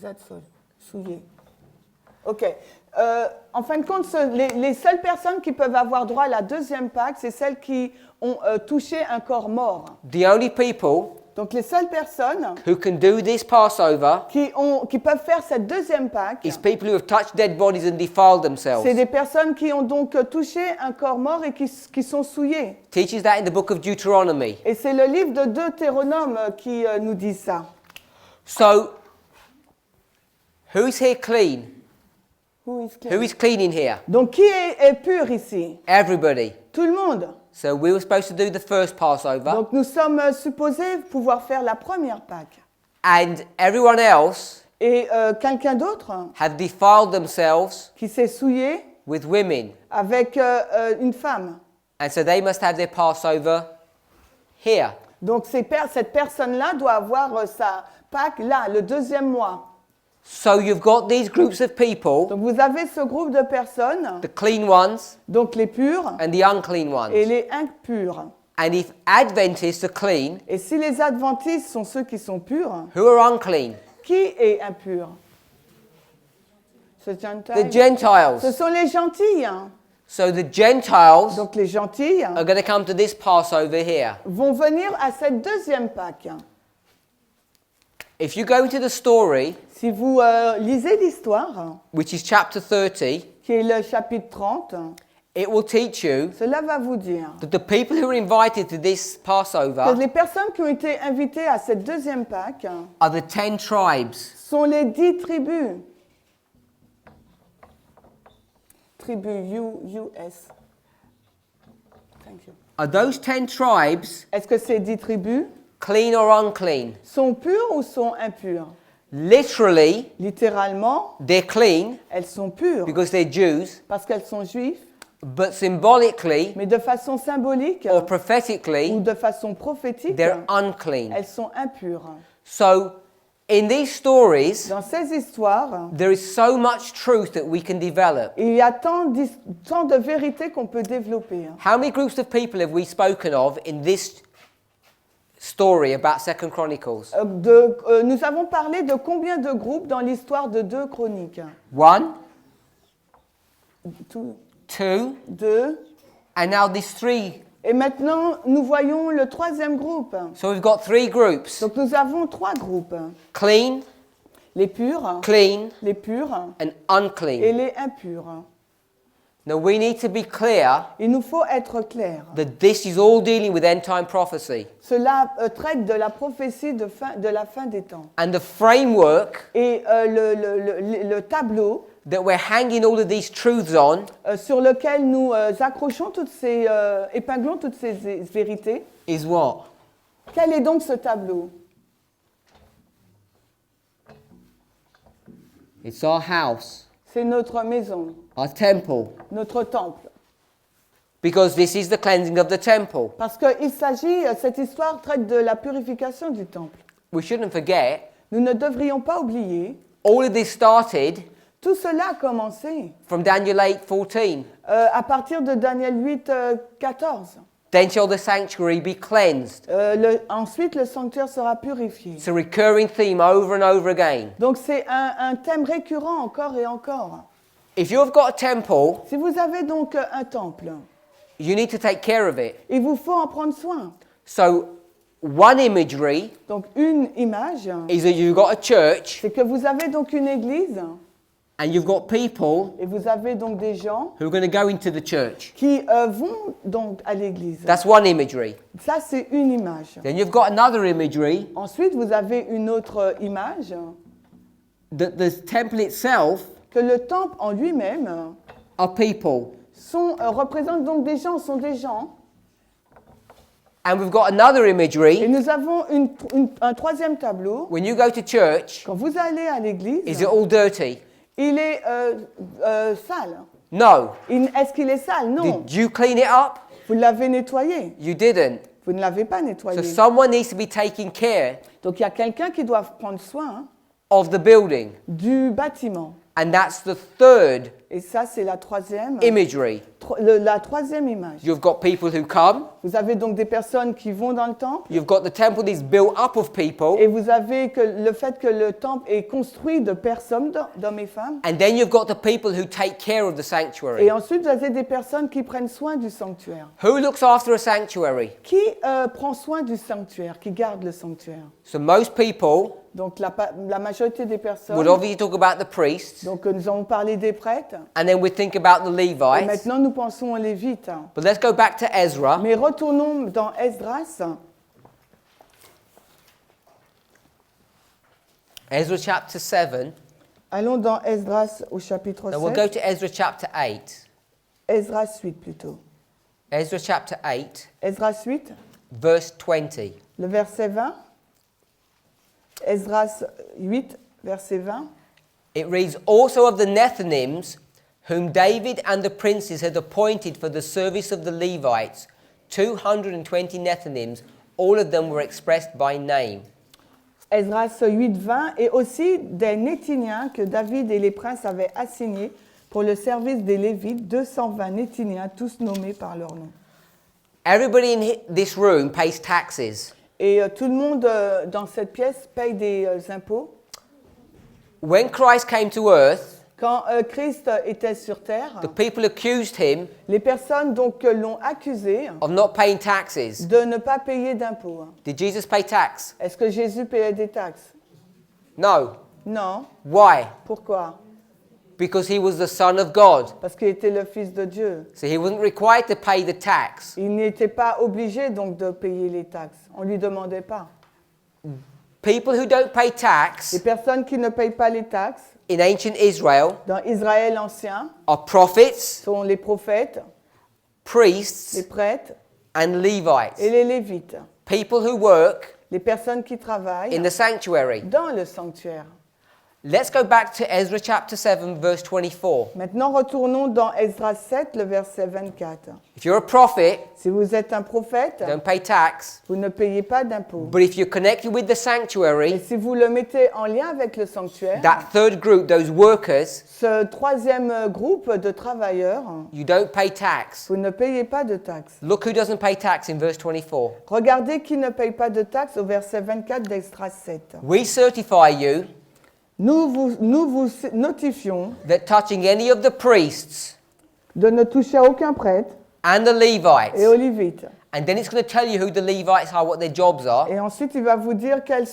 That's all. Souillé. Ok. En fin de compte, les seules personnes qui peuvent avoir droit à la deuxième Pâque, c'est celles qui ont touché un corps mort. The only people Donc les seules personnes who can do this Passover qui peuvent faire cette deuxième Pâque, is people who have touched dead bodies and defiled themselves. c'est des personnes qui ont donc touché un corps mort et qui sont souillées. Teaches that in the book of Deuteronomy. Et c'est le livre de Deutéronome qui nous dit ça. So, who's here clean? Who is clean? Who is clean in here? Donc qui est pur ici? Everybody. Tout le monde. So we were supposed to do the first Passover, Donc nous sommes supposés pouvoir faire la première Pâque. and everyone else Et quelqu'un d'autre have defiled themselves qui s'est souillé with women. avec une femme. And so they must have their Passover here. Donc cette personne-là doit avoir sa Pâque là, le deuxième mois. So you've got these groups of people, Donc vous avez ce groupe de personnes, the clean ones donc les purs and the unclean et ones. les impurs. And if Adventists are clean, Et si les adventistes sont ceux qui sont purs, who are unclean? qui est impur? The Ce Gentiles. sont les gentils. Hein. So the Gentiles Donc les gentils are going to come to this Passover here. vont venir à cette deuxième Pâque. If you go into the story, Si vous lisez l'histoire, which is chapter 30, qui est le chapitre 30, it will teach you cela va vous dire that the people who are invited to this que Passover les personnes qui ont été invitées à cette deuxième Pâque are the 10 tribes. sont les 10 tribus. Tribus US. Thank you. Are those 10 tribes Est-ce que ces 10 tribus clean or unclean? sont pures ou sont impures? Literally, Littéralement, they're clean elles sont pures because they're Jews, parce qu'elles sont juives, but symbolically mais de façon symbolique or ou prophetically, de façon prophétique, they're unclean. elles sont impures. So, in these stories, Dans ces histoires, there is so much truth that we can develop. il y a tant de vérités qu'on peut développer. How many groups of people have we spoken of in this story about 2 Chronicles? Nous avons parlé de combien de groupes dans l'histoire de 2 Chroniques? 1, Tout- 2, 2. and now there's 3. Et maintenant, nous voyons le troisième groupe. So we've got 3 groups. Donc nous avons 3 groupes. Clean, Les purs, clean, les purs and et unclean. les impurs. Now we need to be clear Il nous faut être clair. that this is all dealing with end time prophecy. Cela traite de la prophétie de la fin des temps. And the framework Et le tableau that we're hanging all of these truths on sur lequel nous accrochons épinglons toutes ces vérités, is what? quel est donc ce tableau? It's our house, C'est notre maison, our temple. notre temple. Because this is the cleansing of the temple. Parce que cette histoire traite de la purification du temple. We shouldn't forget, Nous ne devrions pas oublier, all of this started tout cela a commencé from Daniel 8:14. à partir de Daniel 8, 14. Then shall the sanctuary be cleansed. Ensuite, le sanctuaire sera purifié. It's a recurring theme over and over again. Donc c'est un thème récurrent encore et encore. If you've got a temple, Si vous avez donc un temple, you need to take care of it. il vous faut en prendre soin. So, one imagery Donc une image, is that you've got a church c'est que vous avez donc une église and you've got people et vous avez donc des gens who are going to go into the church. qui vont donc à l'église. That's one imagery. Ça, c'est une image. Then you've got another imagery Ensuite, vous avez une autre image, that the temple itself que le temple en lui-même are people. représente donc des gens, sont des gens. And we've got another Et imagery. nous avons un troisième tableau. When you go to church, Quand vous allez à l'église, is it all dirty? il est sale. No. Est-ce qu'il est sale? Non. Did you clean it up? Vous l'avez nettoyé. You didn't. Vous ne l'avez pas nettoyé. So someone needs to be taking care Donc il y a quelqu'un qui doit prendre soin of the building. du bâtiment. And that's the third Et ça, c'est la troisième. imagery. La troisième image. You've got people who come. Vous avez donc des personnes qui vont dans le temple. You've got the temple that's built up of people. Et vous avez le fait que le temple est construit de personnes, d'hommes et femmes. And then you've got the people who take care of the sanctuary. Et ensuite, vous avez des personnes qui prennent soin du sanctuaire. Who looks after a sanctuary? Qui prend soin du sanctuaire, qui garde le sanctuaire? So most people Donc la majorité des personnes. would obviously talk about the priests. Donc nous avons parlé des prêtres. And then we think about the Et Levites. maintenant, nous pensons aux Lévites. But let's go back to Ezra. Mais retournons dans Esdras. Ezra chapter 7. Allons dans Esdras au chapitre Now we'll go 7. to Ezra chapter 8. Esdras 8 plutôt. Ezra chapter 8, Esdras 8, verse 20. le verset 20. Esdras 8, verset 20. It reads, also of the Nethinims, whom David and the princes had appointed for the service of the Levites, 220 Nethinims, all of them were expressed by name. Esdras 8, 20. Et aussi des Néthiniens que David et les princes avaient assignés pour le service des Lévites, 220 Néthiniens, tous nommés par leur nom. Everybody in this room pays taxes. Et tout le monde dans cette pièce paye des impôts. When Christ came to earth, Quand Christ était sur terre, the people accused him les personnes donc l'ont accusé of not paying taxes. de ne pas payer d'impôts. Did Jesus pay tax? Est-ce que Jésus payait des taxes? No. Non. Why? Pourquoi? Because he was the Son of God. Parce qu'il était le Fils de Dieu. So he wasn't required to pay the tax. Il n'était pas obligé donc de payer les taxes. On ne lui demandait pas. People who don't pay Les tax personnes qui ne payent pas les taxes in ancient Israel dans Israël ancien are prophets, sont les prophètes, les priests, prêtres and et Levites. les lévites. People who work Les personnes qui travaillent in the sanctuary. dans le sanctuaire. Let's go back to Ezra chapter 7, verse 24. Maintenant, retournons dans Esdras 7, le verset 24. If you're a prophet, Si vous êtes un prophète, don't pay tax. vous ne payez pas d'impôts. But if you're connected with the Mais sanctuary, si vous le mettez en lien avec le sanctuaire, that third group, those workers, ce troisième groupe de travailleurs, you don't pay tax. vous ne payez pas de taxes. Look who doesn't pay tax in verse 24. Regardez qui ne paye pas de taxes au verset 24 d'Esdras 7. We certify you Nous vous notifions that touching any of the priests de ne toucher à aucun prêtre and the et Levites, aux Lévites. and then it's going to tell you who the Levites are, what their jobs are. Et ensuite, il va vous dire quel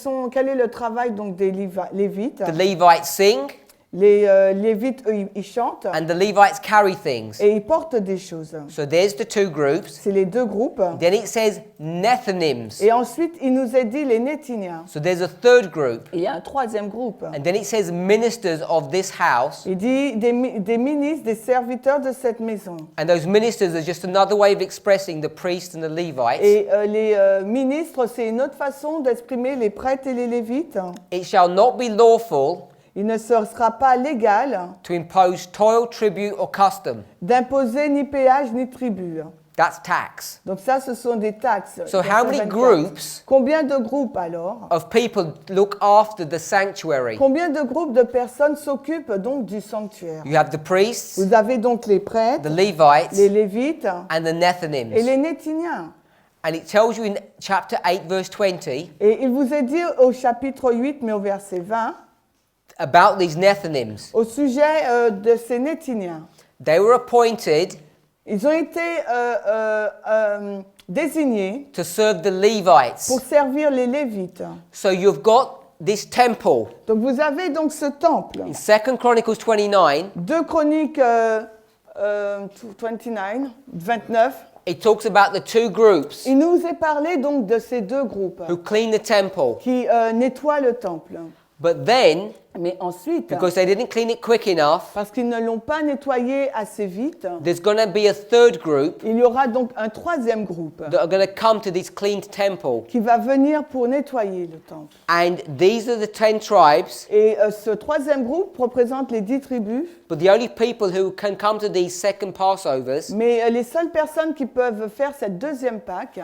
est le travail donc des Lévites. The Levites sing Les Lévites, eux, ils chantent and the Levites carry things. et ils portent des choses. So there's the two groups. C'est les deux groupes. Then it says Nethinims. Et ensuite, il nous est dit les Néthiniens. So there's a third group. Il y a un troisième groupe. And then it says ministers of this house. Il dit des ministres, des serviteurs de cette maison. And those ministers are just another way of expressing the priests and the Levites. Et les ministres, c'est une autre façon d'exprimer les prêtres et les Lévites. It shall not be lawful Il ne sera pas légal to impose toil, tribute, or custom. d'imposer ni péage ni tribut. That's tax. Donc ça, ce sont des taxes. So how many 24. groups Combien de groupes alors? of people look after the sanctuary? Combien de groupes de personnes s'occupent donc du sanctuaire? You have the priests, Vous avez donc les prêtres, the les Levites, Lévites and the et Nethinims. les Néthiniens. And it tells you in chapter 8, verse 20, Et il vous est dit au chapitre 8, mais au verset 20, about these Nethinims. au sujet de ces Néthiniens. They were appointed Ils ont été désignés to serve the Levites. pour servir les Lévites. So you've got this temple. Donc vous avez donc ce temple. In 2 Chronicles 29, 2 Chroniques 29, it talks about the two groups il nous est parlé donc de ces deux groupes who clean the temple. qui nettoient le temple. But then, Mais ensuite, because they didn't clean it quick enough, parce qu'ils ne l'ont pas nettoyé assez vite, there's going to be a third group il y aura donc un troisième groupe that are going to come to this cleaned temple. qui va venir pour nettoyer le temple. And these are the 10 tribes, Et ce troisième groupe représente les 10 tribus, but the only people who can come to these second Passovers mais les seules personnes qui peuvent faire cette deuxième Pâque,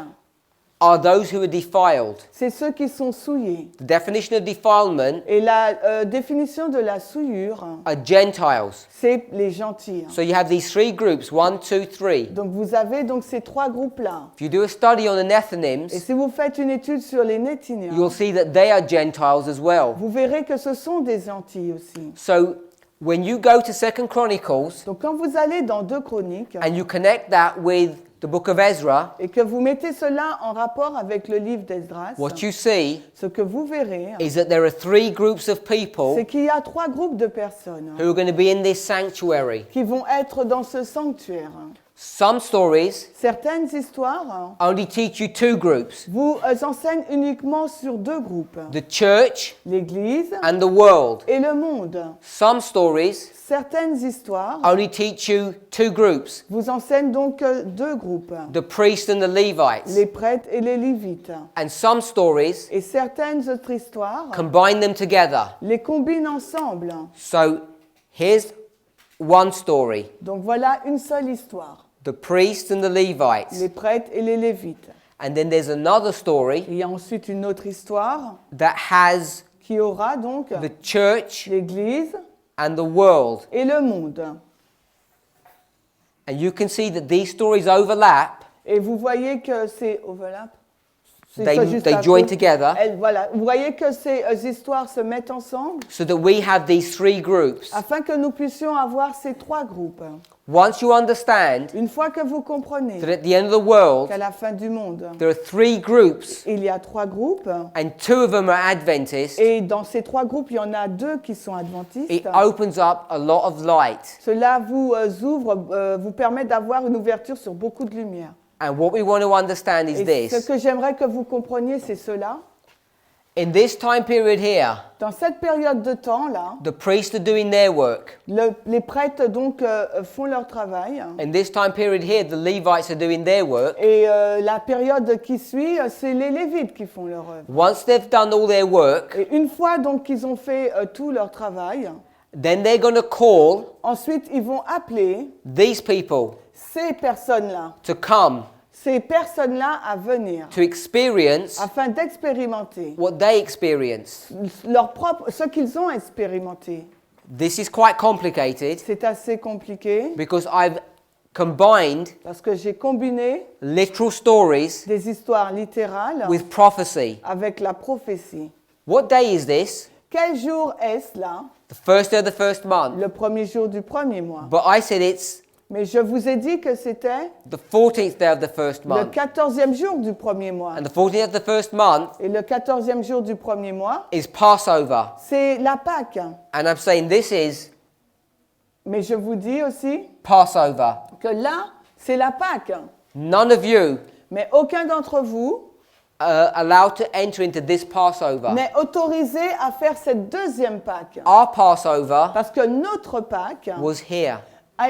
are those who are defiled. c'est ceux qui sont souillés. The definition of defilement Et la définition de la souillure, are Gentiles. c'est les gentils. So you have these three groups, 1, 2, 3. Donc vous avez donc ces trois groupes-là. If you do a study on the Et Nethinims, si vous faites une étude sur les Néthiniens, you'll see that they are Gentiles as well. vous verrez que ce sont des gentils aussi. So when you go to 2 Chronicles Donc quand vous allez dans 2 Chroniques and you connect that with the book of Ezra, et que vous mettez cela en rapport avec le livre d'Esdras, what you see ce que vous verrez, is that there are three groups of people c'est qu'il y a trois groupes de personnes who are going to be in this sanctuary. qui vont être dans ce sanctuaire. Some stories Certaines histoires only teach you two groups, vous enseignent uniquement sur deux groupes, the church l'Église and the world. et le monde. Some stories Certaines histoires only teach you two groups, vous enseignent donc deux groupes, the priests and the Levites. les prêtres et les lévites. And some stories Et certaines autres histoires combine them together. les combinent ensemble. So here's one story, Donc voilà une seule histoire, the priests and the Levites. les prêtres et les lévites. And then there's another story Il y a ensuite une autre histoire that has qui aura donc the church l'Église and the world. et le monde. And you can see that these stories overlap. Et vous voyez que c'est overlap. C'est They- ça juste they à join côté. together. Voilà, vous voyez que ces histoires se mettent ensemble So that we have these three groups. afin que nous puissions avoir ces trois groupes. Once you understand Une fois que vous comprenez that at the end of the world, qu'à la fin du monde, there are three groups, il y a trois groupes, and two of them are Adventist, et dans ces trois groupes, il y en a deux qui sont it adventistes. opens up a lot of light. Cela vous ouvre, vous permet d'avoir une ouverture sur beaucoup de lumière. And what we want to understand is Et ce this. que j'aimerais que vous compreniez, c'est cela. In this time period here, Dans cette période de temps-là, the priests are doing their work. les prêtres donc font leur travail. In this time period here, the Levites are doing their work. Et la période qui suit, c'est les Lévites qui font leur œuvre. Once they've done all their work, Et une fois donc qu'ils ont fait tout leur travail, then they're going to call ensuite ils vont appeler these people ces personnes-là, to come à venir, to experience afin d'expérimenter what they experience. ce qu'ils ont expérimenté. This is quite complicated C'est assez compliqué because I've combined parce que j'ai combiné literal stories des histoires littérales with prophecy. avec la prophétie. What day is this? Quel jour est-ce là? The first day of the first month. Le premier jour du premier mois. But I said it's Mais je vous ai dit que c'était the 14th day of the first le month. 14e jour du premier mois. And the 14th of the first month Et le 14e jour du premier mois, is Passover. c'est la Pâque. And I'm saying this is Mais je vous dis aussi Passover. que là, c'est la Pâque. None of you Mais aucun d'entre vous are allowed to enter into this Passover. n'est autorisé à faire cette deuxième Pâque. Our Passover Parce que notre Pâque was here.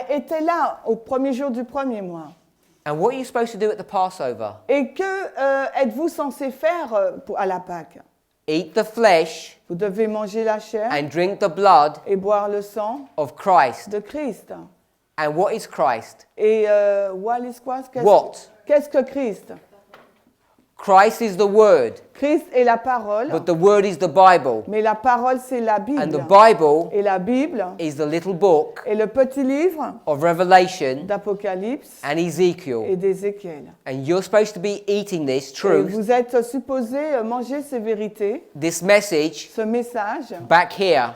était là au premier jour du premier mois. And what are you supposed to do at the Passover? Et que êtes-vous censé faire à la Pâque? Eat the flesh Vous devez manger la chair and drink the blood et boire le sang of Christ. de Christ. And what is Christ? Et what is Christ? Qu'est-ce que Christ? Christ is the Word, Christ est la parole, but the Word is the Bible. mais la parole c'est la And the Bible. Bible Et la Bible is the little book est le petit livre of Revelation d'Apocalypse and et Ezekiel. d'Ézéchiel. And you're supposed to be eating this Et truth, vous êtes supposé manger ces vérités, this message, ce message, back here.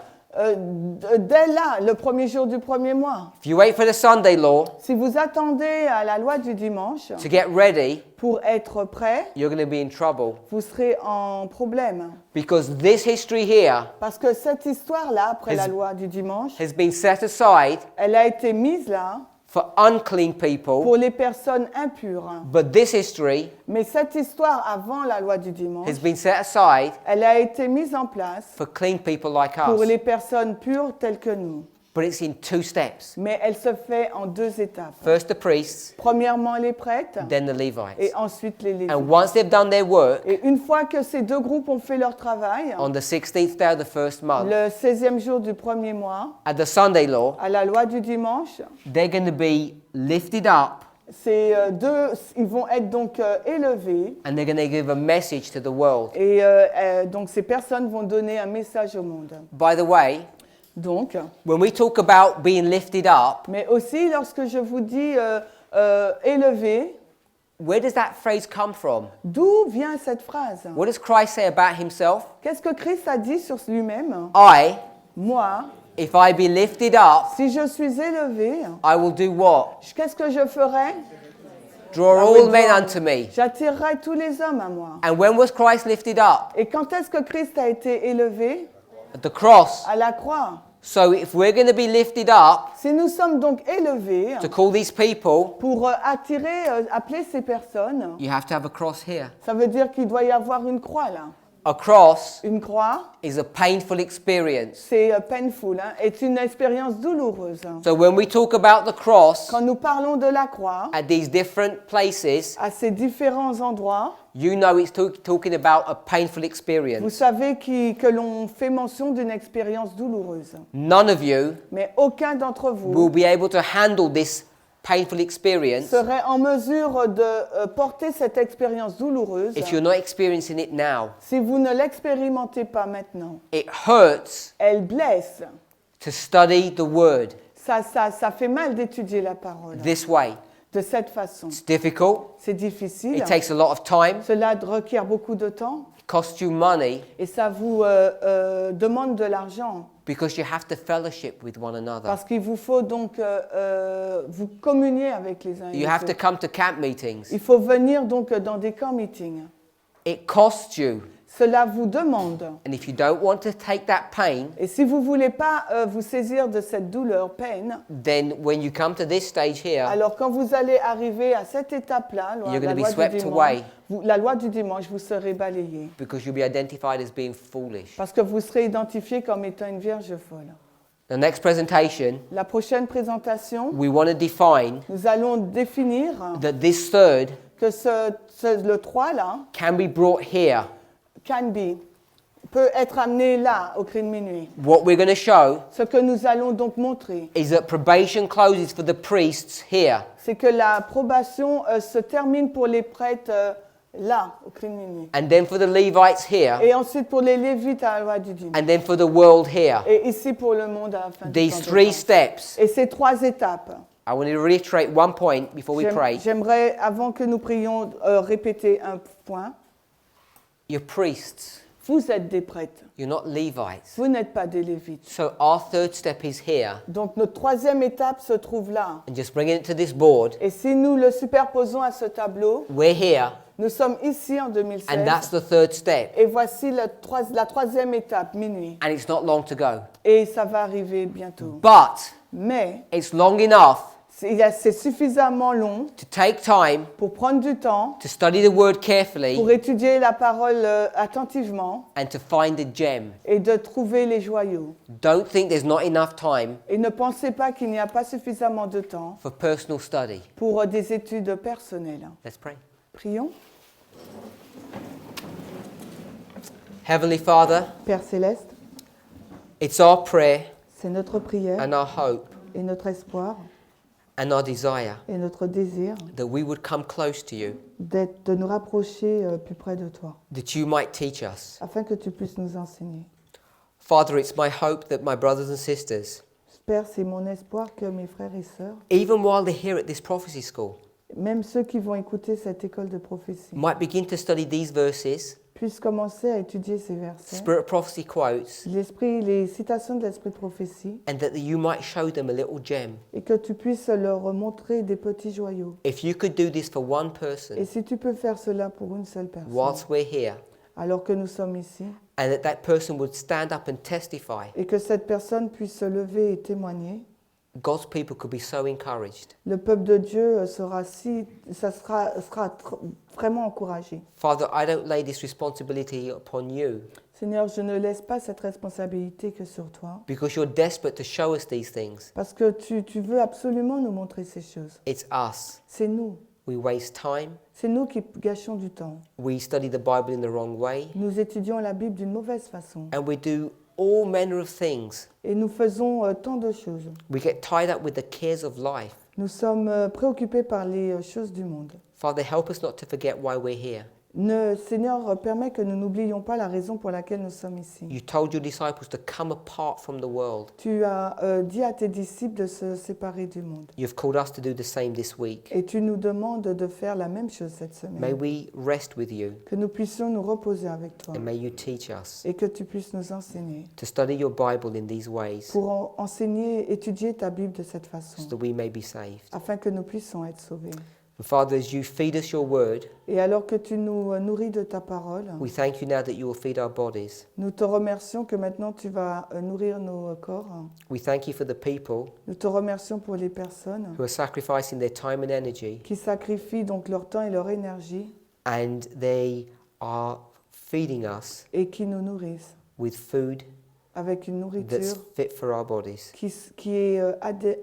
dès là, le premier jour du premier mois. If you wait for the Sunday law Si vous attendez à la loi du dimanche to get ready, pour être prêt, you're going to be in trouble. vous serez en problème. Because this history here Parce que cette histoire-là, après la Has- loi du dimanche, has been set aside elle a été mise là for unclean people. pour les personnes impures. But this history Mais cette histoire avant la loi du dimanche, has been set aside elle a été mise en place for clean people like pour us. les personnes pures telles que nous. But it's in two steps. Mais elle se fait en deux étapes. First the priests, Premièrement les prêtres then the Levites. et ensuite les lévites. And once they've done their work, Et une fois que ces deux groupes ont fait leur travail, on the 16th day of the first month, le 16e jour du premier mois, at the Sunday law, à la loi du dimanche, they're going to be lifted up Ils vont être donc élevés. and they're going to give a message to the world. Et donc ces personnes vont donner un message au monde. By the way, Donc, when we talk about being lifted up, mais aussi lorsque je vous dis élevé, where does that phrase come from? d'où vient cette phrase? What does Christ say about himself? Qu'est-ce que Christ a dit sur lui-même? Moi, Moi, if I be lifted up, si je suis élevé, I will do what? qu'est-ce que je ferai? Draw I all will men draw- unto me. J'attirerai tous les hommes à moi. And when was Christ lifted up? Et quand est-ce que Christ a été élevé? At the cross. À la croix. So if we're going to be lifted up Si nous sommes donc élevés to call these people, pour appeler ces personnes, you have to have a cross here. ça veut dire qu'il doit y avoir une croix là. A cross Une croix, is a painful experience. c'est painful, est une expérience douloureuse. So when we talk about the cross Quand nous parlons de la croix, at these different places, à ces différents endroits, you know it's talking about a painful vous experience. savez que l'on fait mention d'une expérience douloureuse. None of you Mais aucun d'entre will vous be able to handle this painful experience serait en mesure de porter cette expérience douloureuse if you're not experiencing it now. si vous ne l'expérimentez pas maintenant. It hurts Elle blesse. to study the word Ça fait mal d'étudier la parole. this way. De cette façon. It's difficult. C'est difficile. It takes a lot of time. Cela requiert beaucoup de temps It costs you money et ça vous demande de l'argent because you have to fellowship with one another. parce qu'il vous faut donc vous communier avec les uns et You les have to autres. come to camp meetings. Il faut venir donc dans des camp meetings. It costs you. Cela vous demande. And if you don't want to take that pain, Et si vous ne voulez pas vous saisir de cette douleur, peine, then when you come to this stage here, alors quand vous allez arriver à cette étape-là, You're gonna be la swept away. la loi du dimanche, vous serez balayé. because you'll be identified as being foolish. Parce que vous serez identifié comme étant une vierge folle. The next presentation, La prochaine présentation, we want to define nous allons définir that this third que le 3 là, can be brought here. can be, peut être amené là, au cri de minuit. What we're going to show Ce que nous allons donc montrer, is that probation closes for the priests here, c'est que la probation se termine pour les prêtres là, au cri de minuit. and then for the Levites here, Et ensuite pour les Lévites à la loi du dimanche. and then for the world here. Et ici pour le monde à la fin du These temps. three steps. Et ces 3 étapes. I want to reiterate one point before we pray. J'aimerais, avant que nous prions, répéter un point. You're priests. Vous êtes des prêtres. You're not Levites. Vous n'êtes pas des Lévites. So our third step is here. Donc notre 3e étape se trouve là. And just bringing it to this board, Et si nous le superposons à ce tableau, we're here, nous sommes ici en and 2016. that's the third step. Et voici la 3e étape, minuit. And it's not long to go. Et ça va arriver bientôt. But Mais it's long enough c'est suffisamment long to take time pour prendre du temps, to study the word carefully pour étudier la parole attentivement and to find a gem. et de trouver les joyaux. Don't think there's not enough time Et ne pensez pas qu'il n'y a pas suffisamment de temps for personal study. pour des études personnelles. Let's pray. Prions. Heavenly Father, Père Céleste, it's our prayer c'est notre prière and our hope et notre espoir and our desire et notre désir that we would come close to you, de nous rapprocher plus près de toi, that you might teach us. afin que tu puisses nous enseigner. Father, it's my hope that my brothers and sisters, Père, c'est mon espoir que mes frères et sœurs, even while they're here at this prophecy school, même ceux qui vont écouter cette école de prophétie, might begin to study these verses, puissent commencer à étudier ces versets, Spirit of Prophecy quotes, les citations de l'esprit de prophétie, and that you might show them a little gem. et que tu puisses leur montrer des petits joyaux. If you could do this for one person Et si tu peux faire cela pour une seule personne, whilst we're here, alors que nous sommes ici, and that person would stand up and testify, et que cette personne puisse se lever et témoigner, God's people could be so encouraged. le peuple de Dieu sera vraiment encouragé. Father, I don't lay this responsibility upon you Seigneur, je ne laisse pas cette responsabilité que sur toi, because you're desperate to show us these things. parce que tu veux absolument nous montrer ces choses. It's us. C'est nous. We waste time. C'est nous qui gâchons du temps. We study the Bible in the wrong way. Nous étudions la Bible d'une mauvaise façon. And we do all manner of things. Et nous faisons tant de choses. We get tied up with the cares of life. Nous sommes préoccupés par les choses du monde. Father, help us not to forget why we're here. Seigneur, permet que nous n'oublions pas la raison pour laquelle nous sommes ici. You told your disciples to come apart from the world. Tu as dit à tes disciples de se séparer du monde. You've called us to do the same this week. Et tu nous demandes de faire la même chose cette semaine. May we rest with you, Que nous puissions nous reposer avec toi. and may you teach us Et que tu puisses nous enseigner. to study your Bible in these ways, Pour enseigner, étudier ta Bible de cette façon. so that we may be saved. Afin que nous puissions être sauvés. And Father, as you feed us your word, Et alors que tu nous nourris de ta parole, we thank you now that you will feed our bodies. nous te remercions que maintenant tu vas nourrir nos corps. We thank you for the people Nous te remercions pour les personnes who are sacrificing their time and energy, qui sacrifient donc leur temps et leur énergie and they are feeding us et qui nous nourrissent with food avec une that's nourriture fit for our bodies. qui est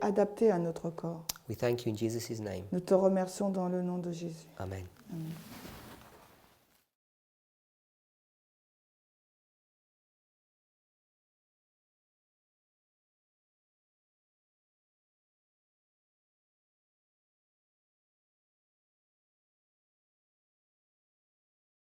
adaptée à notre corps. We thank you in Jesus' name. Nous te remercions dans le nom de Jésus. Amen. Amen.